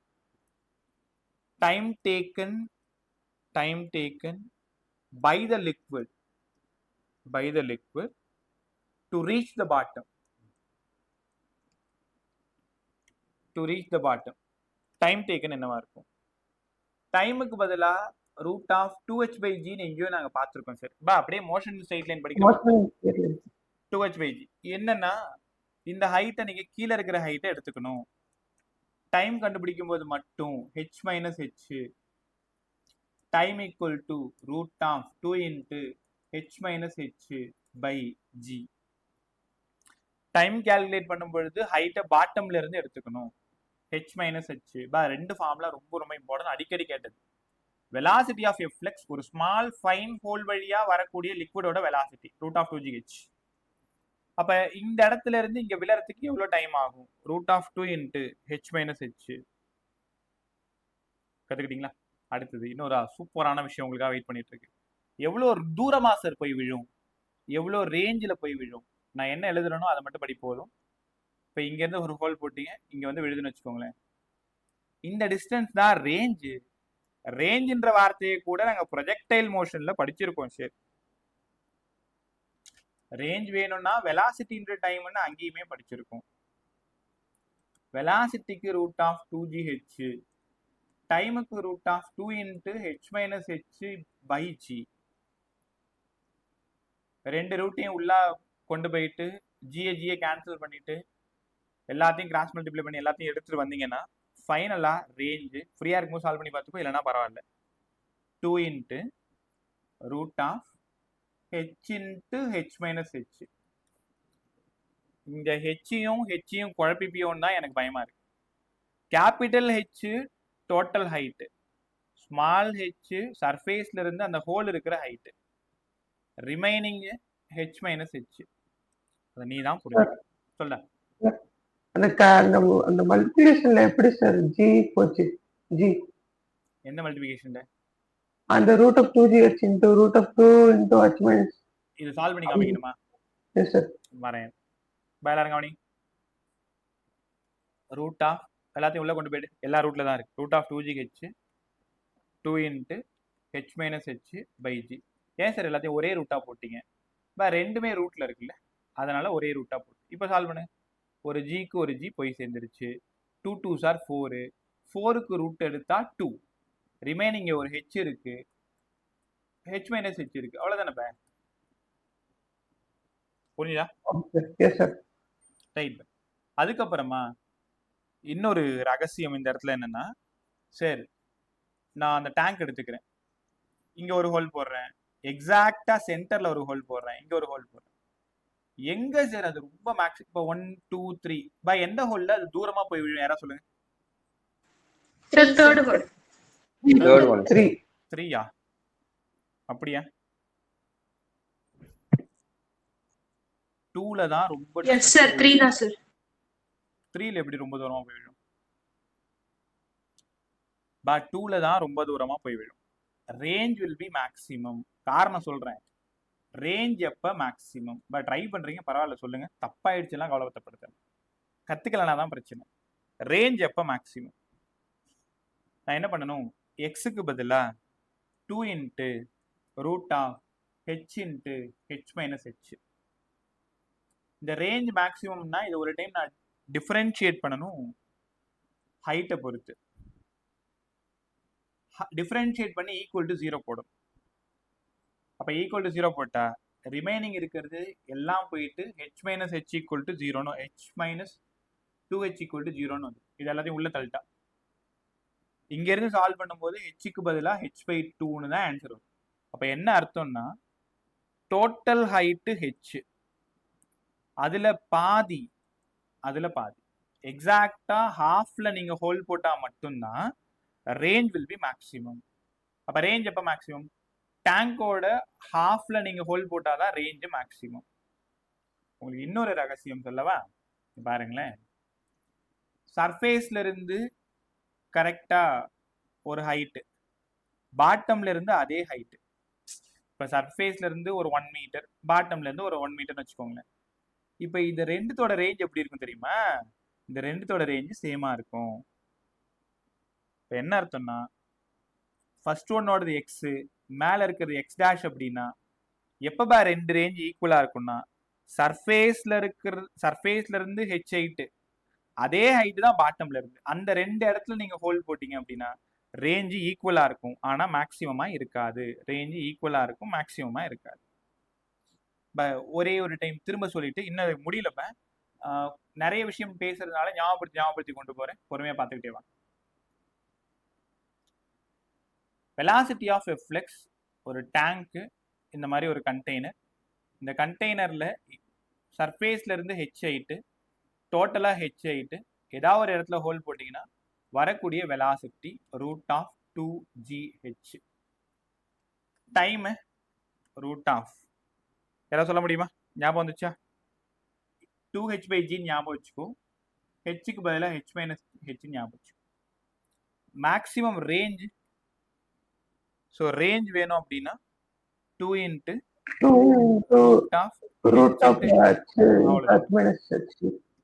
by the liquid to reach the bottom. Time taken என்னவா இருக்கும்? டைமுக்கு பதிலா ரூட் ஆஃப் 2h/g எங்கேயோ நாங்க பார்த்திருக்கோம் சார். அப்படியே மோஷன் ஸ்ட்ரெயிட் லைன் படிக்கிறோம். 2h/g என்னன்னா, இந்த ஹைட்டை நீங்க கீழே இருக்கிற ஹைட்டை எடுத்துக்கணும். டைம் கண்டுபிடிக்கும் போது மட்டும் h minus h time equal to root of 2 into h minus h by g. Time calculate பண்ணும் பொழுது ஹைட்டை பாட்டம்ல இருந்து எடுத்துக்கணும், h minus h. ரெண்டு ஃபார்முலா ரொம்ப ரொம்ப இம்பார்ட்டன்ட், அடிக்கடி கேட்டது. வெலாசிட்டி ஆஃப் எஃப்ளெக்ஸ், ஒரு ஸ்மால் ஃபைன் ஹோல் வழியா வரக்கூடிய லிக்விடோட வெலாசிட்டி ரூட் ஆஃப் 2gh. அப்ப இந்த இடத்துல இருந்து இங்க விழறதுக்கு எவ்வளவு டைம் ஆகும்? Root of 2 into h minus h. கத்துக்கிட்டீங்களா? அடுத்தது இன்னொரு சூப்பரான விஷயம் உங்களுக்காக வெயிட் பண்ணிட்டு இருக்கு. எவ்வளோ தூரமா சார் போய் விழும், எவ்வளோ ரேஞ்சில் போய் விழும்? நான் என்ன எழுதுறேனோ அதை மட்டும் படி போதும். இப்போ இங்கேருந்து ஒரு ஹோல் போட்டீங்க, இங்கே வந்து விழுதுன்னு வச்சுக்கோங்களேன். இந்த டிஸ்டன்ஸ் தான் ரேஞ்சு. ரேஞ்சுன்ற வார்த்தையை கூட நாங்கள் ப்ரொஜெக்டைல் மோஷனில் படிச்சிருக்கோம் சார். ரேஞ்ச் வேணும்னா வெலாசிட்டின்ற டைம்னு அங்கேயுமே படிச்சிருக்கோம். வெலாசிட்டிக்கு ரூட் ஆஃப் 2gh, டைமுக்கு root of 2 into h minus h by g. ரெண்டு ரூட்டையும் உள்ள கொண்டு போயிட்டு ஜியை கேன்சல் பண்ணிட்டு எல்லாத்தையும் கிராஸ் மல்டிப்ளை பண்ணி எல்லாத்தையும் எடுத்துட்டு வந்தீங்கன்னா ஃபைனலா ரேஞ்சு ஃப்ரீயா இருக்கும்போது சால்வ் பண்ணி பார்த்துக்கோ, இல்லைன்னா பரவாயில்ல. 2 into root of h into h minus h. இந்த ஹெச்சையும் குழப்பிப்பியோன்னு தான் எனக்கு பயமா இருக்கு. Capital H total height, small H சர்ஃபேஸ்ல இருந்து அந்த ஹோல் இருக்கிற height, remaining h minus h. அதை நீ தான் புரிஞ்சு சொல்ல. அந்த மல்டிபிகேஷன்ல எப்படி சார் ஜி போச்சு? ஜி எந்த மல்டிபிகேஷன்ல? அந்த root of 2gh into root of 2 into h minus. இது சால்வ் பண்ணி காமிக்கணுமா? Yes sir. வரேன். எல்லாரும் கவனி. ரூட் ஆஃப் எல்லாத்தையும் உள்ள கொண்டு போயிடு. எல்லா ரூட்ல தான் இருக்கு. Root of 2gh 2 into h minus h by g. ஏன் சார் எல்லாத்தையும் ஒரே ரூட்டா போட்டீங்க? ரெண்டுமே ரூட்ல இருக்குல்ல, அதனால ஒரே ரூட்டா போட்டு. இப்போ சால்வ் பண்ணு. ஒரு ஜிக்கு ஒரு ஜி போய் சேர்ந்துருச்சு. 2 2s are 4. 4க்கு ரூட் எடுத்தா 2. ரிமைனிங் ஒரு ஹெச் இருக்கு, ஹெச் மைனஸ் ஹெச் இருக்கு, அவ்வளவுதானே? புரியுதா? Yes sir. ரைட். அதுக்கப்புறமா இன்னொரு ரகசியம் இந்த இடத்துல என்னன்னா, சரி நான் அந்த டேங்க் எடுத்துக்கிறேன், இங்க ஒரு ஹோல் போடுறேன், எக்ஸாக்டா சென்டர்ல ஒரு ஹோல் போடுறேன், இங்க ஒரு ஹோல் போடுறேன். எங்க சார் அது ரொம்ப மேக்ஸ்? இப்போ 1 2 3 பை எந்த ஹோல்ல அது தூரமா போய் விழும்? யாரா சொல்லுங்க. Third one. Third one. 3யா? அப்படியா? 2ல தான் ரொம்ப. Yes sir, 3 தான் sir. 3ல எப்படி ரொம்ப தூரமா போய் விழும்? பட் 2ல தான் ரொம்ப தூரமா போய் விழும். Range will be maximum. காரணம் சொல்றேன். ரேஞ்ச் எப்ப மேக்ஸிமம்? பட் ட்ரை பண்றீங்க, பரவாயில்ல சொல்லுங்க. தப்பாயிடுச்சுலாம் கவலைப்படுத்த, கத்துக்கலனா தான் பிரச்சனை. ரேஞ்ச் எப்ப மேக்ஸிமம்? நான் என்ன பண்ணணும்? எக்ஸுக்கு பதிலா 2 into root of h into h minus h. இந்த ரேஞ்ச் மேக்ஸிமம்னா இது ஒரு டைம் நான் டிஃபரன்ஷியேட் பண்ணணும் ஹைட்டை பொறுத்து. டிஃபரன்ஷியேட் பண்ணி ஈக்குவல் டு 0 போடும். அப்போ ஈக்குவல் டு 0 போட்டா ரிமைனிங் இருக்கிறது எல்லாம் போயிட்டு H minus H equal to 0ன்னு, H minus 2h equal to 0ன்னு வந்து இது எல்லாத்தையும் உள்ள தள்ளிட்டா. இங்க இருந்து சால்வ் பண்ணும்போது ஹெச்சுக்கு பதிலாக ஹெச் பை 2ன்னு தான் ஆன்சர் வரும். அப்போ என்ன அர்த்தம்னா டோட்டல் ஹைட்டு ஹெச், அதுல பாதி எக்ஸாக்டா ஹாஃப்ல நீங்க ஹோல் போட்டா மட்டும்தான் ரேஞ்ச் வில் பி மேக்ஸிமம். அப்ப ரேஞ்ச் எப்ப மேக்ஸிமம்? டேங்கோட ஹாஃப்ல நீங்க ஹோல் போட்டாதான் ரேஞ்ச் மேக்ஸிமம். உங்களுக்கு இன்னொரு ரகசியம் சொல்லவா? பாருங்களேன், சர்ஃபேஸ்ல இருந்து கரெக்டா ஒரு ஹைட்டு, பாட்டம்ல இருந்து அதே ஹைட்டு. இப்ப சர்ஃபேஸ்ல இருந்து ஒரு 1 மீட்டர், பாட்டம்ல இருந்து ஒரு 1 மீட்டர்னு வச்சுக்கோங்களேன். இப்ப இந்த ரெண்டுத்தோட ரேஞ்ச் எப்படி இருக்கும் தெரியுமா? இந்த ரெண்டுத்தோட ரேஞ்ச் சேமா இருக்கும். இப்ப என்ன அர்த்தம்னா, ஃபர்ஸ்ட் ஒன்னோடது எக்ஸ், மேல இருக்கிறது எக்ஸ் டேஷ் அப்படின்னா எப்ப ரெண்டு ரேஞ்ச் ஈக்குவலா இருக்கும்னா சர்ஃபேஸ்ல இருந்து ஹெச் ஹைட்டு அதே ஹைட்டு தான் பாட்டம்ல இருந்து, அந்த ரெண்டு இடத்துல நீங்க ஹோல் போட்டீங்க அப்படின்னா ரேஞ்சு ஈக்குவலா இருக்கும், ஆனா மேக்சிமமா இருக்காது. ரேஞ்சு ஈக்குவலா இருக்கும், மேக்சிமமா இருக்காது. ஒரே ஒரு டைம் திரும்ப சொல்லிட்டு இன்னும் முடியலப்ப, நிறைய விஷயம் பேசுறதுனால ஞாபகப்படுத்தி கொண்டு போறேன், பொறுமையா பார்த்துக்கிட்டே வாங்க. வெலாசிட்டி ஆஃப் எ ஃப்ளெக்ஸ், ஒரு டேங்க்கு இந்த மாதிரி ஒரு கண்டெய்னர், இந்த கண்டெய்னர்ல சர்ஃபேஸ்ல இருந்து ஹெச் ஹைட்டு, டோட்டலா ஹெச் ஹைட்டு, ஏதாவது ஒரு இடத்துல ஹோல் போட்டிங்கன்னா வரக்கூடிய velocity root of 2gh. Time root of, யாராவது சொல்ல முடியுமா? ஞாபகம் வந்துச்சா? 2h/g ஞாபகம் வச்சுக்கோ, ஹெச்சுக்கு பதிலாக ஹெச் மைனஸ் ஹெச் ஞாபகம் வச்சுக்கோ. மேக்ஸிமம் ரேஞ்ச், ஸோ ரேஞ்ச் வேணும் அப்படின்னா 2 இன்ட்டு ரூட் ஆஃப்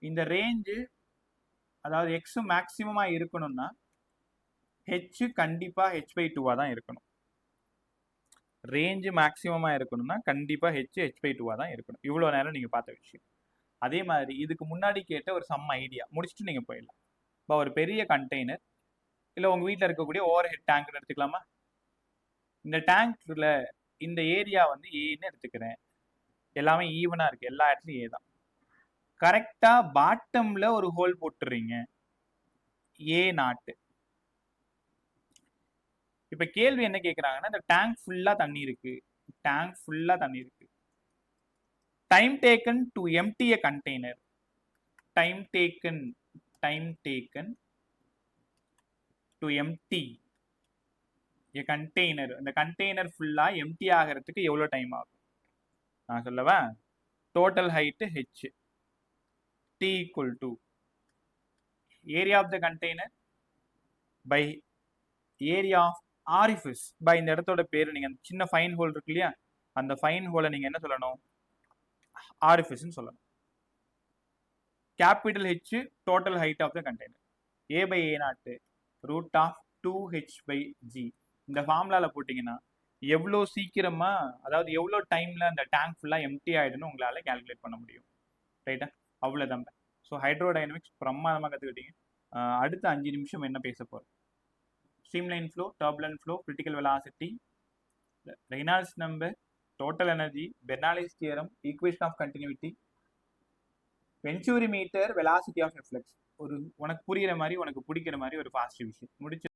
இந்த ரேஞ்சு, அதாவது எக்ஸ் மேக்ஸிமமா இருக்கணும்னா ஹெச் கண்டிப்பா h/2 தான் இருக்கணும். ரேஞ்சு மேக்ஸிமமா இருக்கணும்னா கண்டிப்பா h/2 தான் இருக்கணும். இவ்வளோ நேரம் நீங்க பார்த்த விஷயம். அதே மாதிரி இதுக்கு முன்னாடி கேட்ட ஒரு சம் ஐடியா முடிச்சுட்டு நீங்க போயிடலாம். இப்போ ஒரு பெரிய கண்டெய்னர், இல்லை உங்க வீட்டில் இருக்கக்கூடிய ஓவர் ஹெட் டேங்க்னு எடுத்துக்கலாமா? இந்த டேங்க்ல இந்த ஏரியா வந்து ஏன்னு எடுத்துக்கிறேன், எல்லாமே ஈவனா இருக்கு, எல்லா இடத்துலயும் ஏ தான். கரெக்டா பாட்டம்ல ஒரு ஹோல் போட்டுறீங்க, A0. இப்ப கேள்வி என்ன கேக்குறாங்கன்னா, இந்த டேங்க் ஃபுல்லா தண்ணி இருக்கு, time taken to empty a container, time taken to empty a container, இந்த கண்டெய்னர் ஃபுல்லா எம்டி ஆகிறதுக்கு எவ்வளவு டைம் ஆகும்? நான் சொல்லவா? Total height h, t = area of the container by area of orifice by இந்த இடத்தோட பேர் நீங்க அந்த சின்ன ஃபைன் ஹோல் இருக்கு இல்லையா அந்த ஃபைன் ஹோலை நீங்க என்ன சொல்லணும் ஆரிஃபிஸ்ன்னு சொல்லணும். Capital H total height of the container A by A naught root of 2h by G. இந்த ஃபார்முலாவில் போட்டிங்கன்னா எவ்வளோ சீக்கிரமா அதாவது எவ்வளோ டைம்ல அந்த டேங்க் ஃபுல்லாக எம்டி ஆகிடுன்னு உங்களால் கேல்குலேட் பண்ண முடியும். ரைட்டா? அவ்வளோதான். ஸோ ஹைட்ரோடைனமிக்ஸ் பிரமாதமாக கற்றுக்கிட்டீங்க. அடுத்த 5 நிமிஷம் என்ன பேச போகிறோம்? Streamline flow, turbulent flow, critical velocity, Reynolds number, total energy, Bernoulli's theorem, equation of continuity, venturi meter, velocity of efflux. ஒரு உனக்கு புரியுற மாதிரி உனக்கு பிடிக்கிற மாதிரி ஒரு ஃபாஸ்ட் விஷயம் முடிச்சு